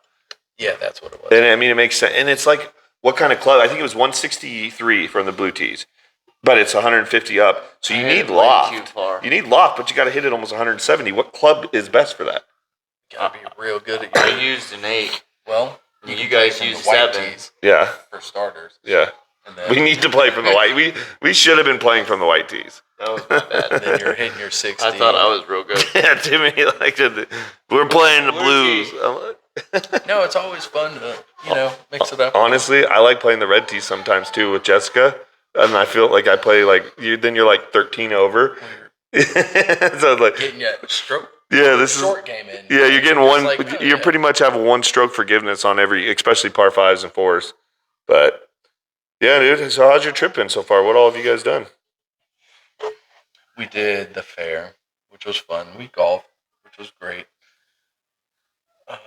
Yeah, that's what it was. And I mean, it makes sense. And it's like, what kind of club? I think it was 163 from the blue tees, but it's 150 up. So you need loft. You need loft, but you got to hit it almost 170. What club is best for that? Gotta be real good at I used an 8. Well, you guys used 7. Yeah. For starters. Yeah. And then, we need to play from the white. We should have been playing from the white tees. That was my bad. And then you're hitting your 60. I thought I was real good. Yeah, Timmy, we're playing the blues. No, it's always fun to, mix it up. Honestly, I like playing the red tees sometimes too with Jessica. And I feel like I play like you. Then you're like 13 over. So like getting your stroke. Yeah, this short game in. Yeah, you're getting one. Like, you pretty much have a 1 stroke forgiveness on every, especially par 5s and 4s. But Yeah, dude. So how's your trip been so far? What all have you guys done? We did the fair, which was fun. We golfed, which was great. I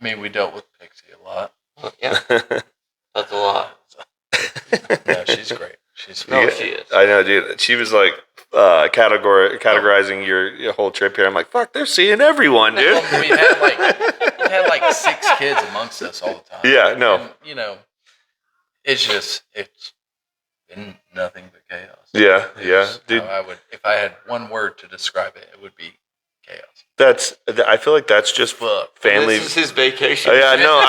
mean, we dealt with Pixie a lot. Yeah, that's a lot. No, she's great. She's No, Yeah, she is. I know, dude. She was like categorizing your whole trip here. I'm like, fuck, they're seeing everyone, dude. Well, we had like 6 kids amongst us all the time. Yeah, no. And, you know, it's been nothing but chaos. Yeah, It's dude. how I would, if I had one word to describe it, it would be chaos. I feel like that's just Fuck. family. This is his vacation. Yeah, no,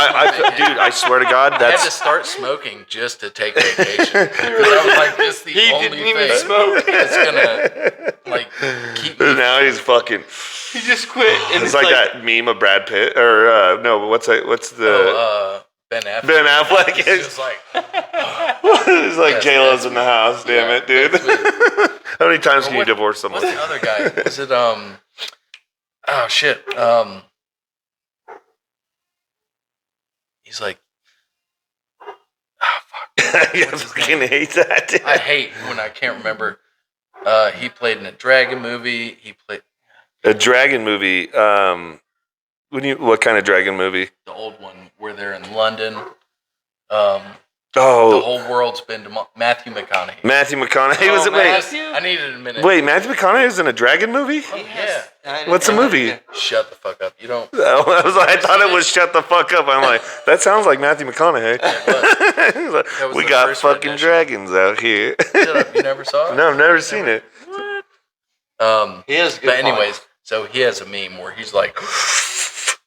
dude, I swear to God, I had to that's. start smoking just to take vacation. Because that was like just the He only didn't even thing smoke. that's gonna like keep me. Now he's fucking. He just quit. And It's like that meme of Brad Pitt, or no, what's the Ben Affleck. Ben Affleck? He's Is just like, it's like That's- J-Lo's that's in the me. house. Damn Yeah, it, dude. that's me. How many times Or can you divorce someone? What's the other guy? Was it oh shit. He's like, oh fuck. I What's his fucking name? hate that. Dude. I hate when I can't remember. He played in a dragon movie. He played A dragon movie. What kind of dragon movie? the old one where they're in London. The Oh, whole world's been to Matthew McConaughey. Matthew McConaughey Oh, was it? man, I needed a minute. Wait, Matthew McConaughey is in a dragon movie? Oh, yeah. What's the movie? Shut the fuck up. You don't. I thought it was shut the fuck up. I'm like, that sounds like Matthew McConaughey. It He's like, That was we the got first fucking rendition. dragons out here. Shut up. You never saw it? No, I've never seen it. He has good But anyways, so he has a meme where he's like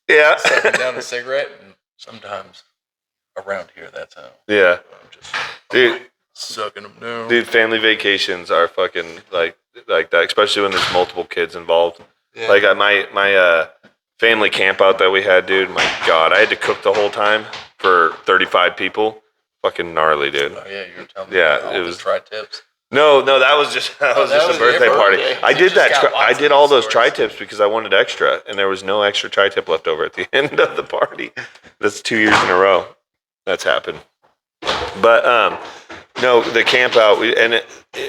Yeah. sucking down a cigarette, and sometimes around here, that's how Yeah. I'm just Dude, sucking them down. dude, family vacations are fucking like that, especially when there's multiple kids involved. Yeah. Like my family camp out that we had, dude. My God, I had to cook the whole time for 35 people. Fucking gnarly, dude. Oh yeah, you were telling me Yeah, about it all was- the tri-tips. No, that was just that a was your birthday party. birthday. I You did just that. got I lots did of all those those stories. tri-tips because I wanted extra, and there was no extra tri-tip left over at the end of the party. That's 2 years in a row. That's happened. But no, the camp out,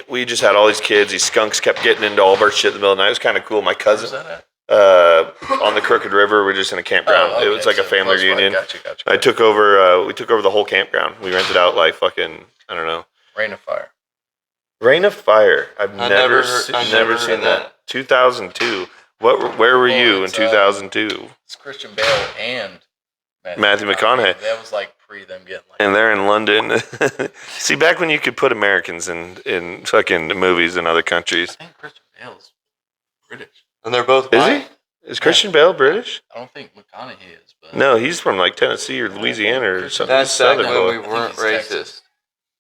we just had all these kids. These skunks kept getting into all of our shit in the middle of the night. It was kind of cool. My Where's cousin that at? on the Crooked River. We're just in a campground. Oh, It was okay, like a so family close by. reunion. Gotcha. I took over. We took over the whole campground. We rented out like fucking, I don't know. Rain of Fire. Rain of Fire. I've I never never never heard seen that. that. 2002. Where were you in it's, 2002? It's Christian Bale and Matthew McConaughey. That was like pre them getting like. And they're in London. See, back when you could put Americans in fucking movies in other countries. I think Christian Bale's British. And they're both Is white. he? Is Christian Bale British? I don't think McConaughey is, but No, he's from like Tennessee or Louisiana or something. That's back Southern when boy. we weren't I think he's Texas. racist.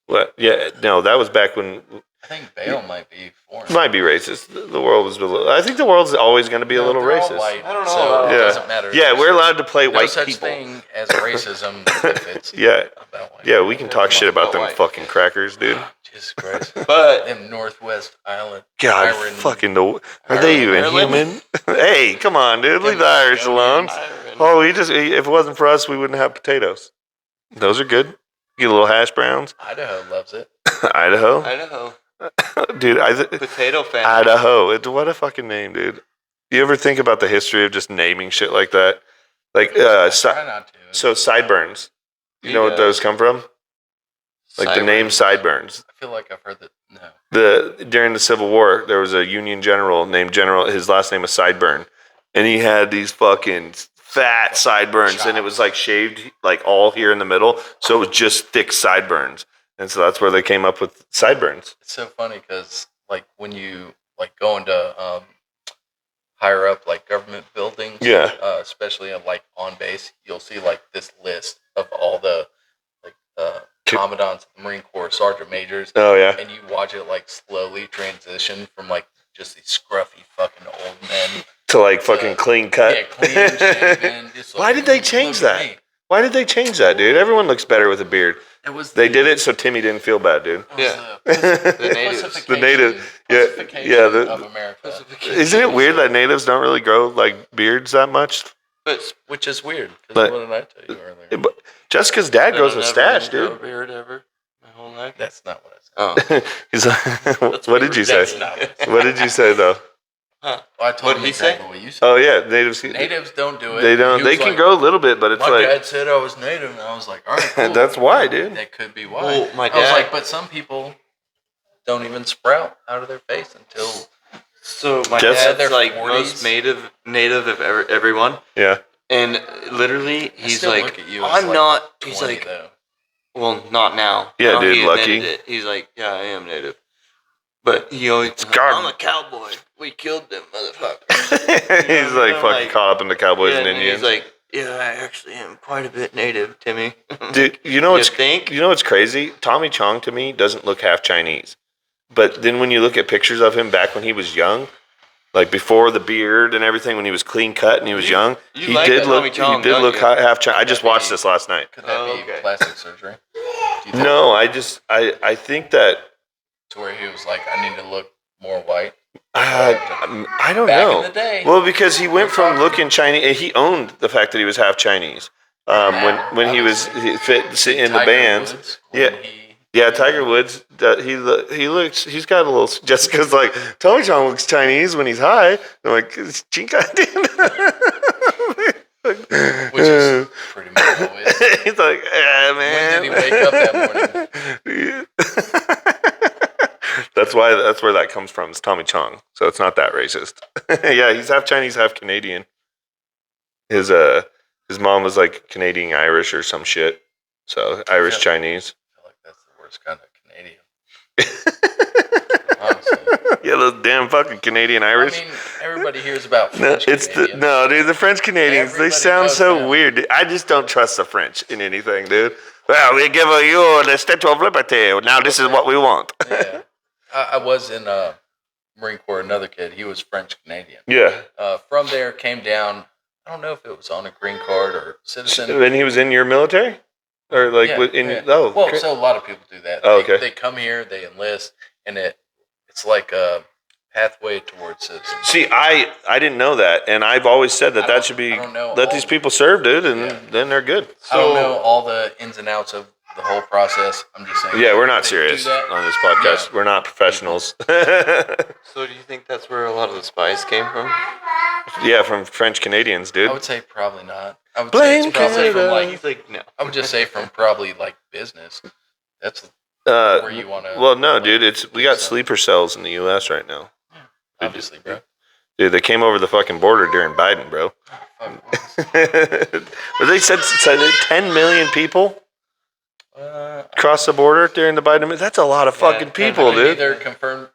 What? Yeah, no, that was back when. I think Bale might be foreign. Might be racist. The world was. I think the world's always going to be a little They're all racist. white, I don't know so about it Yeah. doesn't matter. Yeah, we're allowed to play no white such people. thing as racism if it's Yeah, about white. yeah, we can talk shit about them White. fucking crackers, dude. Jesus Christ. But Them Northwest Island. God, Ireland. fucking are they even Ireland? human? Hey, come on, dude, leave the Irish alone. Oh, if it wasn't for us, we wouldn't have potatoes. Those are good. Get a little hash browns. Idaho loves it. Idaho, Idaho. dude. Potato fan. Idaho. What a fucking name, dude. You ever think about the history of just naming shit like that? Like, I try not to. so sideburns. You He know what does. those come from? Like the name sideburns. I feel like I've heard that. No. During the Civil War, there was a Union general named General. His last name was Sideburn, and he had these fucking fat sideburns, and it was like shaved like all here in the middle, so it was just thick sideburns, and so that's where they came up with sideburns. It's so funny because like when you like go into higher up like government buildings, Yeah. especially like on base, you'll see like this list of all the like commandants of the Marine Corps, sergeant majors, Oh yeah, and you watch it like slowly transition from like just these scruffy fucking old men. to like fucking clean cut. Yeah, clean shaven. just like, Why did they look change at that? me. Why did they change that, dude? Everyone looks better with a beard. It was They did it so Timmy didn't feel bad, dude. It was Yeah. the natives. The native, yeah, pussification yeah. of America. Isn't it weird that natives don't really grow like beards that much? which is weird. But- What did I tell you earlier? But Jessica's dad grows a stash, Grow a dude. beard ever. My whole life. That's not what I said. Oh. He's like, what did you say? That's not what I said. What did you say though? Huh. Well, I told What'd him he exactly say? what you said. Oh yeah, natives. Natives don't do it. They don't. He They was can like, grow a little bit, but it's My like dad said I was native, and I was like, all right, cool. that's why, dude. That could be why. Well, my I was dad- like, but some people don't even sprout out of their face until So my Just- dad's Their like 40s. most native of everyone, Yeah. and literally I he's still like, look at you as I'm like not. 20, He's like, though. well, not now. Yeah, Now dude, he lucky. admitted it. He's like, yeah, I am native, but he always, God. I'm a cowboy. We killed them motherfuckers. He's like I'm fucking like- caught up in the Cowboys Yeah, and and Indians. he's like, yeah, I actually am quite a bit native, Timmy. Dude, you know You what's think? you know what's crazy? Tommy Chong to me doesn't look half Chinese, but then when you look at pictures of him back when he was young, like before the beard and everything, when he was clean cut and he was young, you he like did that look Tommy Chong, he did don't look you? half Chinese. I just Could watched be. this last night. Could that Oh, be okay. plastic surgery? Do you think No, I think that to where he was like, I need to look more white? I don't Back know. in the day. Well, because he went from looking Chinese, and he owned the fact that he was half Chinese. When he was he fit in the Tiger bands. Woods, when Yeah. he- Yeah, Tiger Woods. He's got a little. Jessica's like Tommy Chong looks Chinese when he's high. I'm like, it's Chinka. which is pretty much always. He's like, man. When did he wake up that morning? That's where that comes from. It's Tommy Chong, so it's not that racist. Yeah, he's half Chinese, half Canadian. His mom was like Canadian Irish or some shit. So Irish Yeah. Chinese. I feel like that's the worst kind of Canadian. Honestly. Yeah, those damn fucking Canadian Irish. I mean, everybody hears about No, French it's Canadians. dude. The French Canadians, they Everybody sound knows so them. weird. I just don't trust the French in anything, dude. Well, we give you the Statue of Liberty. Now this is what we want. Yeah. I was in Marine Corps, another kid. He was French Canadian. Yeah. From there, came down. I don't know if it was on a green card or citizen. And he was in your military, or like Yeah, in yeah. oh. Well, okay. so a lot of people do that. Oh, They- okay. They come here, they enlist, and it's like a pathway towards citizenship. See, I didn't know that, and I've always said that I that don't- should be I don't know let all these the- people serve, dude, and Yeah. then they're good. I don't know all the ins and outs of the whole process. I'm just saying. Yeah, we're not they serious do that. on this podcast. Yeah. We're not professionals. So do you think that's where a lot of the spies came from? Yeah, from French Canadians, dude. I would say probably not. I would Blame say it's probably Canada. from like. He's like, no. I would just say from probably like business. That's Uh, where you want to. well, no, dude. We got sleeper cells in the U.S. right now, Obviously, bro. dude. They came over the fucking border during Biden, bro. Fuck, But they said 10 million people crossed the border during the Biden. That's a lot of fucking people, I can dude. neither confirm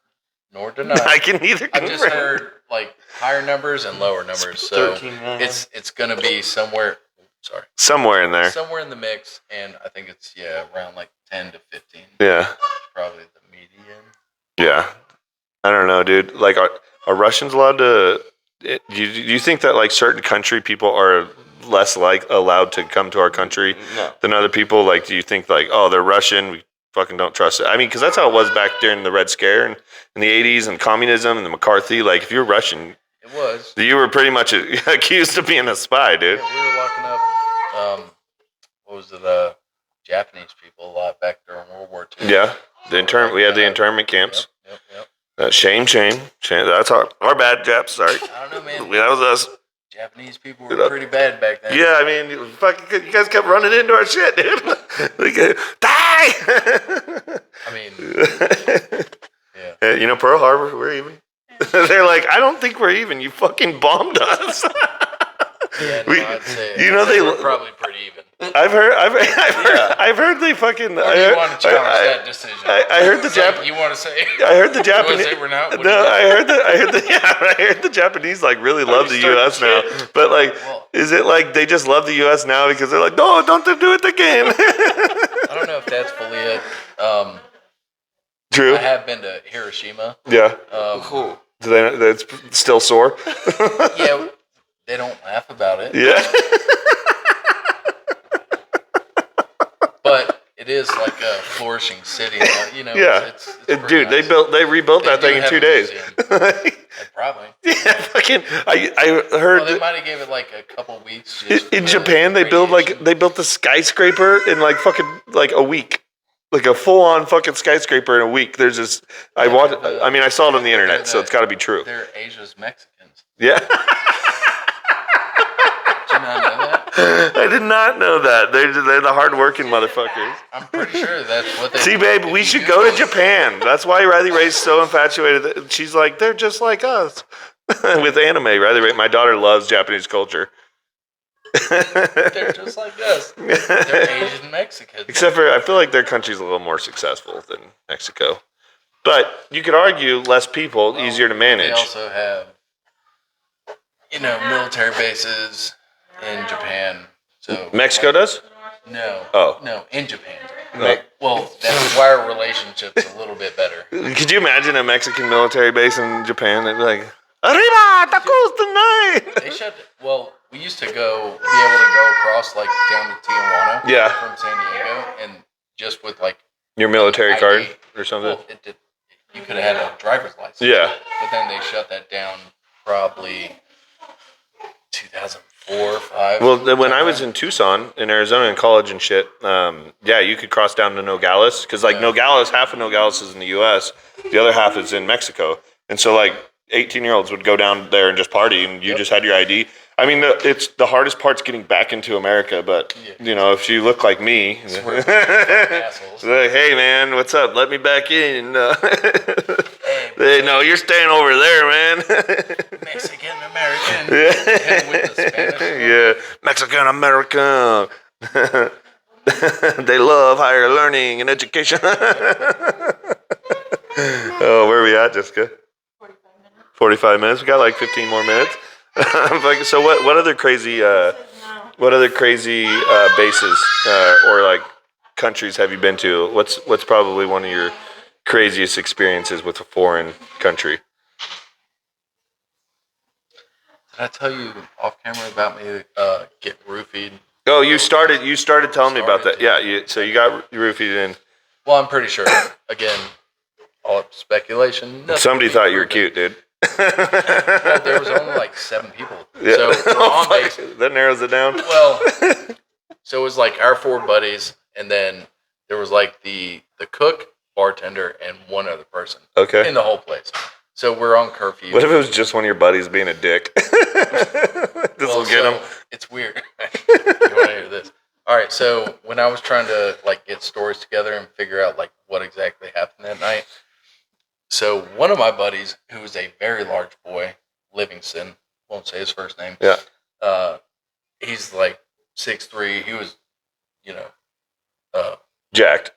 nor deny. I can neither. I've just heard like higher numbers and lower numbers, so 13 million. it's gonna be somewhere. Sorry, somewhere in there. somewhere in the mix, and I think it's around like 10 to 15. Yeah, Probably the median. yeah. I don't know, dude. Like, are Russians allowed to? Do you think that like certain country people are less like allowed to come to our country No. than other people? Like, do you think like, oh, they're Russian, we fucking don't trust it? I mean, because that's how it was back during the Red Scare and in the '80s and communism and the McCarthy. Like, if you're Russian, It was. you were pretty much accused of being a spy, dude. Yeah, we were locking up. What was it? Japanese people a lot back during World War II. Yeah, we had the internment camps. Yep. Shame. That's our bad, Japs. Sorry, I don't know, man. that was us. Japanese people were pretty bad back then. Yeah, I mean, you guys kept running into our shit, dude. Like, die! I mean, yeah. You know, Pearl Harbor, we're even. They're like, I don't think we're even. You fucking bombed us. Yeah, no, We- I'd say you know, they- we're probably pretty even. I've heard they fucking. Or do you want to challenge that decision? I heard the It's like, Jap. You want to say? I heard the You wanna Japanese. say we're not? What do No, you I heard the Japanese like really love the starting U.S. now. shit. But like, Well- is it like they just love the U.S. now because they're like, no, don't do it again? I don't know if that's fully it. True. I have been to Hiroshima. Yeah. Cool. Do they? That's still sore. Yeah, they don't laugh about it, Yeah. but it is like a flourishing city. You know, Yeah. it's pretty Dude, nice. they rebuilt that They thing do in have 2 a days. museum. They Probably. Yeah, fucking. I heard Well, they might have gave it like a couple weeks. in Japan they built a skyscraper in like fucking like a week, like a full on fucking skyscraper in a week. There's this. I saw it on the internet, so it's got to be true. They're Asia's Mexicans. Yeah. Did you not know that? I did not know that. They're the hardworking motherfuckers. I'm pretty sure that's what they. See, babe, we should go to Japan. That's why Riley Ray's so infatuated. She's like, they're just like us with anime. Riley Ray, my daughter loves Japanese culture. They're just like us. They're Asian Mexicans. Except for, I feel like their country's a little more successful than Mexico. But you could argue less people, easier to manage. They also have, military bases in Japan. So Mexico does? No. Oh. No, in Japan. No. Well, that's why our relationship's a little bit better. Could you imagine a Mexican military base in Japan? They'd be like, Arriba, tacos tonight! They shut. Well, we used to be able to go across like down to Tijuana. Yeah. From San Diego, and just with like Your military ID, card or something? Well, you could have had a driver's license. Yeah. But then they shut that down probably 2004 or 5. Well, when I was in Tucson, in Arizona, in college and shit, you could cross down to Nogales because Nogales, half of Nogales is in the U.S., the other half is in Mexico, and so 18-year-olds would go down there and just party, and you just had your ID. I mean, it's the hardest part's getting back into America, but if you look like me, assholes. like, hey man, what's up? Let me back in. Hey, no, you're staying over there, man. Mexican American. Yeah. With the Spanish. Yeah, Mexican American. They love higher learning and education. Oh, where are we at, Jessica? 45 minutes. We got like 15 more minutes. So what other crazy bases or countries have you been to? What's probably one of your craziest experiences with a foreign country? Did I tell you off camera about me get roofied? Oh, you started telling me about that. Yeah, so you got roofied in. Well, I'm pretty sure. Again, all speculation. Somebody thought you were cute, dude. Well, there was only 7 people. Yeah. So on base. That narrows it down. Well, so it was our 4 buddies, and then there was the cook, bartender, and one other person. Okay. In the whole place. So we're on curfew. What if it was just one of your buddies being a dick? This will get him. It's weird. You want to hear this? All right. So when I was trying to get stories together and figure out what exactly happened that night. So one of my buddies, who was a very large boy, Livingston, won't say his first name. Yeah. He's 6'3". He was, Jacked.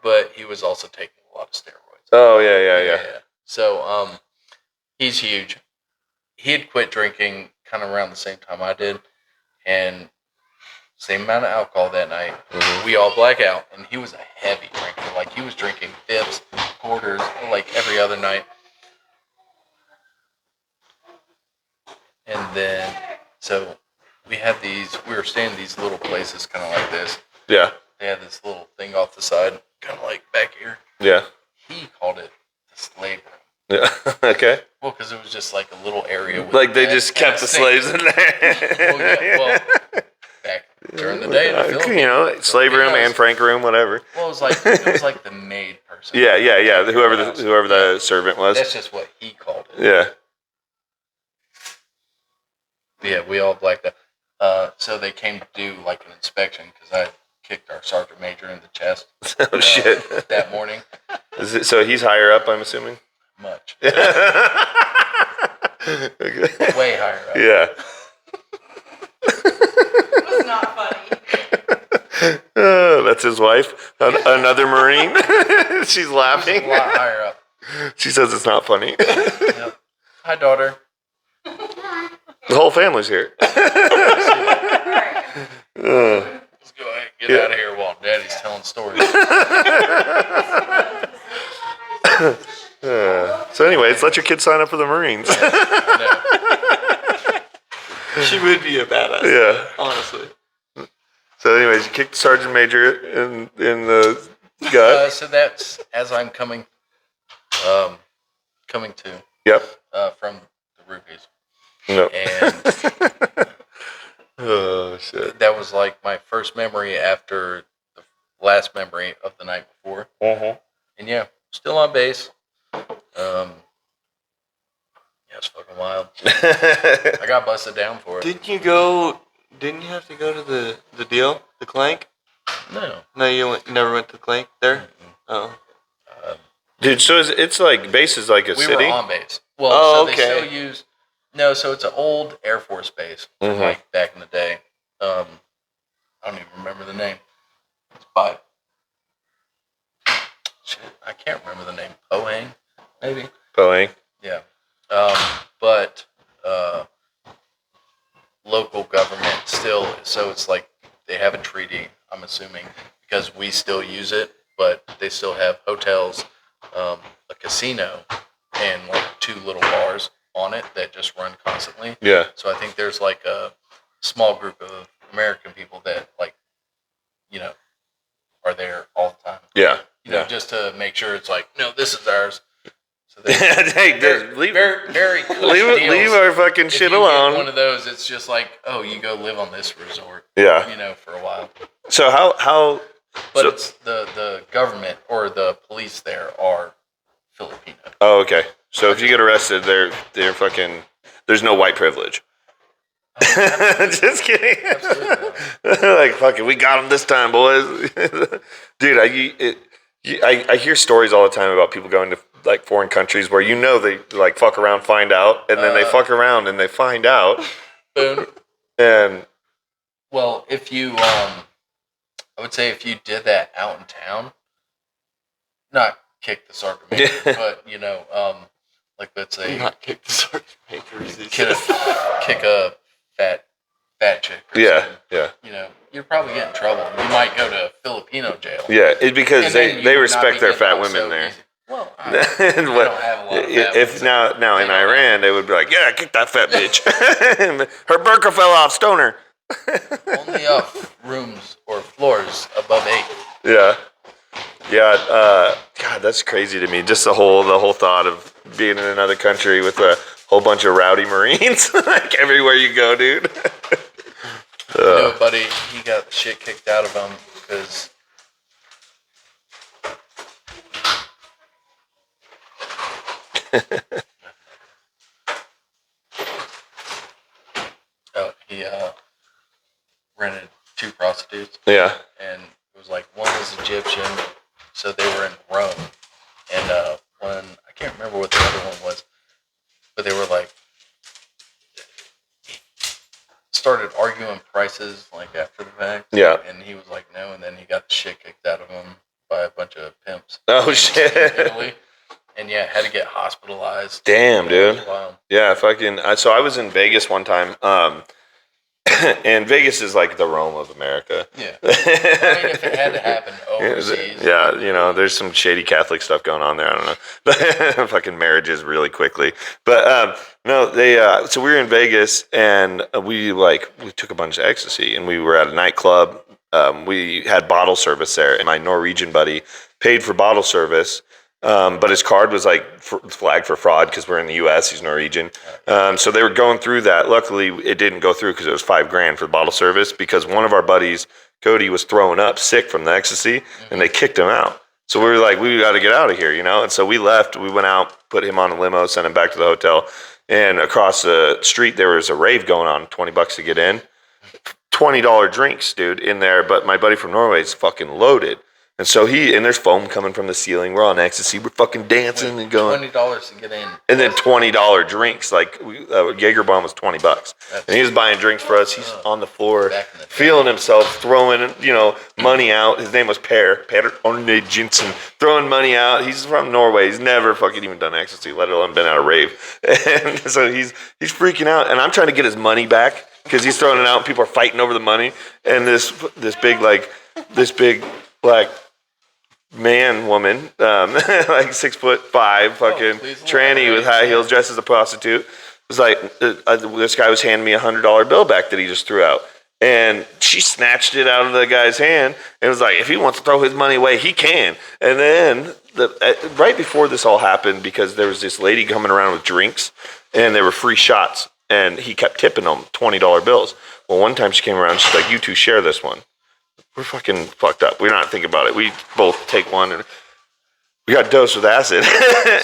but he was also taking a lot of steroids. Oh yeah. So he's huge. He had quit drinking kind of around the same time I did, and same amount of alcohol that night. Mm-hmm. We all black out, and he was a heavy drinker. He was drinking fifths, quarters, every other night. And then, so we were staying in these little places kind of like this. Yeah. They had this little thing off the side, kind of back here. Yeah. He called it the slave room. Yeah. Okay. Well, because it was just a little area. With they just kept the slaves in there. Well, back during the day in the Philippines. Slave room and Frank room, whatever. Well, it was the maid person. Yeah. Whoever the servant was. That's just what he called it. Yeah. Yeah, we all blacked out. So they came to do an inspection because I kicked our sergeant major in the chest. Oh shit! That morning. So he's higher up, I'm assuming. Much. Okay. Way higher up. Yeah. It was not funny. That's his wife, another Marine. She's laughing. A lot higher up. She says it's not funny. Yep. Hi, daughter. The whole family's here. Let's go ahead and get out of here while Daddy's telling stories. So anyways, let your kids sign up for the Marines. She would be a badass. Yeah. Honestly. So anyways, you kicked the sergeant major in the gut. So that's as I'm coming to. Yep. From the roofies. No. And Oh shit. that was like my first memory after the last memory of the night before. Mm-hmm. And yeah, still on base. Yeah, it's fucking wild. I got busted down for it. Didn't you have to go to the deal, the Clank? No. No, you never went to the Clank there. Mm-mm. Oh. Dude, so it's like base is like a We city. were on base. Well, Oh, so okay. they still use. No, so it's an old Air Force base from Mhm. like back in the day. I don't even remember the name. It's by. Shit, I can't remember the name. Pohang, maybe. Boeing. Yeah. But local government still. So it's like they have a treaty. I'm assuming because we still use it, but they still have hotels, a casino, and like 2 little bars on it that just run constantly. Yeah. So I think there's like a small group of American people that like, are there all the time. Yeah. Just to make sure it's like, no, this is ours. So Hey, they're leave very, very cush leave deals. our fucking If shit you alone. get one of those, it's just like, oh, you go live on this resort. Yeah. For a while. So how? But So- it's the government or the police there are Filipino. Oh, okay. So if you get arrested, they're fucking. There's no white privilege. Just kidding. Absolutely. Like fucking, we got them this time, boys. Dude, I hear stories all the time about people going to like foreign countries where they like fuck around, find out, and then they fuck around and they find out, Boom. and Well, if you, I would say if you did that out in town, not kick the circuit maker, but like let's say Not kick the circuit makers. kick a fat chick. Or yeah, something, you'd probably get in trouble. You might go to Filipino jail. yeah. It's because And then you they would not respect be their getting fat off women so there. easy. Well, And we what- don't have a lot of fat if ones. now in They don't Iran they would be like, yeah, kick that fat bitch. Her burqa fell off, stoner. Only up rooms or floors above 8. Yeah. God, that's crazy to me. Just the whole thought of being in another country with a whole bunch of rowdy Marines, like everywhere you go, dude. Buddy, he got the shit kicked out of him because he rented 2 prostitutes. Yeah. And it was like one was Egyptian, so they were in Rome, and one I can't remember what the other one was, but they were like started arguing prices like after the fact. Yeah. And he was like no, and then he got the shit kicked out of him by a bunch of pimps. Oh in shit. Italy. And yeah, had to get hospitalized. Damn, It was dude. wild. Yeah, fucking. So I was in Vegas one time, and Vegas is like the Rome of America. Yeah. I mean, if it had to happen overseas. Yeah, there's some shady Catholic stuff going on there. I don't know, but fucking marriages really quickly. But no, they. So we were in Vegas, and we took a bunch of ecstasy, and we were at a nightclub. We had bottle service there, and my Norwegian buddy paid for bottle service. But his card was flagged for fraud because we're in the U.S. He's Norwegian. So they were going through that. Luckily, it didn't go through because it was $5,000 for the bottle service because one of our buddies, Cody, was throwing up sick from the ecstasy and they kicked him out. So we were like, we got to get out of here, And so we left. We went out, put him on a limo, sent him back to the hotel. And across the street, there was a rave going on, $20 to get in. $20 drinks, dude, in there. But my buddy from Norway is fucking loaded. And so there's foam coming from the ceiling. We're on ecstasy. We're fucking dancing and going. $20 to get in. And then $20 drinks. Like Jagerbomb was $20, and he was buying drinks for us. He's on the floor, Back in the day. feeling himself, throwing money out. His name was Per Arne Jensen. Throwing money out. He's from Norway. He's never fucking even done ecstasy, let alone been at a rave. And so he's freaking out. And I'm trying to get his money back because he's throwing it out. And people are fighting over the money. And this big black woman, like 6'5", fucking please tranny with high heels, dressed as a prostitute. It was like this guy was handing me $100 bill back that he just threw out, And she snatched it out of the guy's hand and was like, if he wants to throw his money away, he can. And then right before this all happened, because there was this lady coming around with drinks and there were free shots, and he kept tipping them $20 bills. Well, one time she came around, she's like, you two share this one. We're fucking fucked up. We're not thinking about it. We both take one, and we got dosed with acid.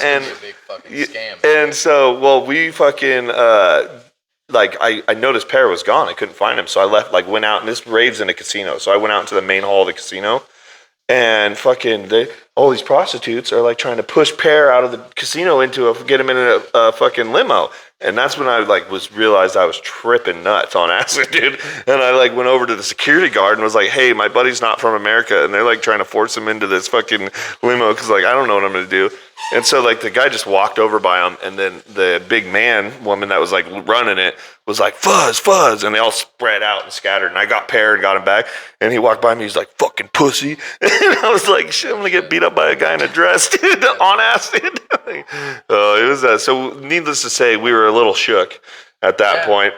And, a big fucking scam. and so, well, we fucking, like, I noticed Pear was gone. I couldn't find him. So I left, like, went out, and this rave's in a casino. So I went out into the main hall of the casino, and fucking, all these prostitutes are, like, trying to push Pear out of the casino get him in a fucking limo. And that's when I, like, realized I was tripping nuts on acid, dude. And I, like, went over to the security guard and was like, hey, my buddy's not from America. And they're, like, trying to force him into this fucking limo because, like, I don't know what I'm going to do. And so, like, the guy just walked over by him, and then the big woman that was, like, running it was like, fuzz, fuzz. And they all spread out and scattered. And I got Pear and got him back. And he walked by me. He's like, fucking pussy. And I was like, shit, I'm going to get beat up by a guy in a dress, dude, on acid. It was so needless to say, we were a little shook at that point.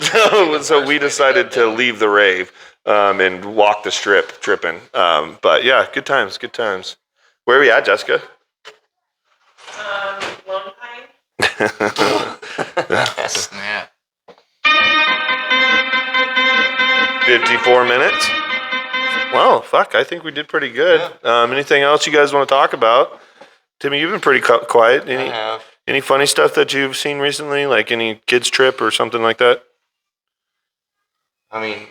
So we decided to leave the rave and walk the strip tripping. But, yeah, good times, good times. Where are we at, Jessica? Lone Pine. Snap. 54 minutes. Wow, fuck, I think we did pretty good. Anything else you guys want to talk about? Timmy, you've been pretty quiet. I have. Any funny stuff that you've seen recently, like any kids trip or something like that? I mean,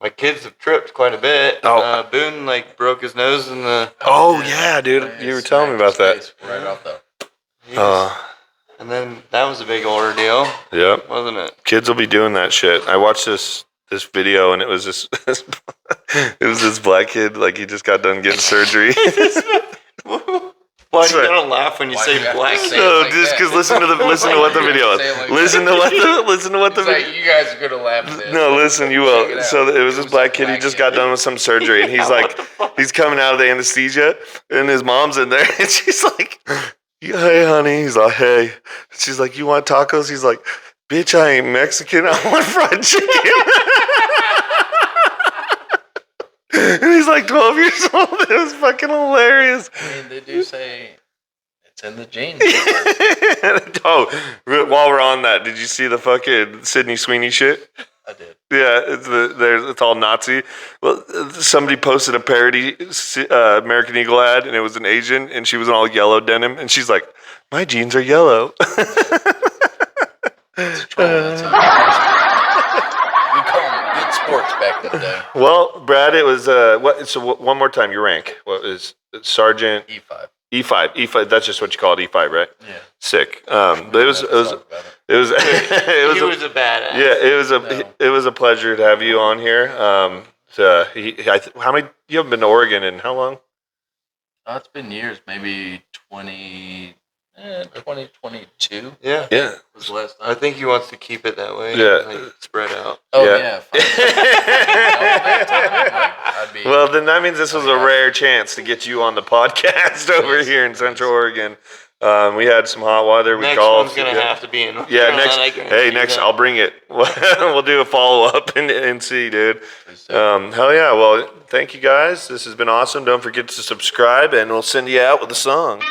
my kids have tripped quite a bit. Oh. Boone, like, broke his nose in the... Oh, yeah, dude. You were telling me about that. Right off the... And then that was a big ordeal, Yep. wasn't it? Kids will be doing that shit. I watched this video, and it was this black kid, like he just got done getting surgery. Why do you gotta laugh when you say black? No, just because listen to what the video is. Listen to what the video. You guys are gonna laugh at this. No, listen, you will. So it was this black kid. He just got done with some surgery, and he's like, he's coming out of the anesthesia, and his mom's in there, and she's like, hey, honey. He's like, hey. She's like, you want tacos? He's like, bitch, I ain't Mexican. I want fried chicken. And he's like 12 years old. It was fucking hilarious. I mean, they do say it's in the genes. Oh, while we're on that, did you see the fucking Sydney Sweeney shit? I did. Yeah, it's all Nazi. Well, somebody posted a parody American Eagle ad, and it was an Asian, and she was in all yellow denim, and she's like, my jeans are yellow. It's a troll. That's how we call them good sports back in the day. Well, Brad, it was what? So one more time, your rank. What is Sergeant E5. E5. That's just what you call it, E5, right? Yeah. But it was a badass. Yeah, it was a pleasure to have you on here. How many? You haven't been to Oregon in how long? Oh, it's been years, maybe 2022. Yeah. Was the last time. I think he wants to keep it that way. Yeah. Like, spread out. Oh Yeah. yeah. Fine. I'd be. Well, then that means this was a rare chance to get you on the podcast over here in Central Oregon. We had some hot weather. We Next called. one's gonna have to be in. Yeah, Carolina, next I'll bring it. We'll do a follow up and see, dude. So, Hell yeah! Well, thank you guys. This has been awesome. Don't forget to subscribe, and we'll send you out with a song.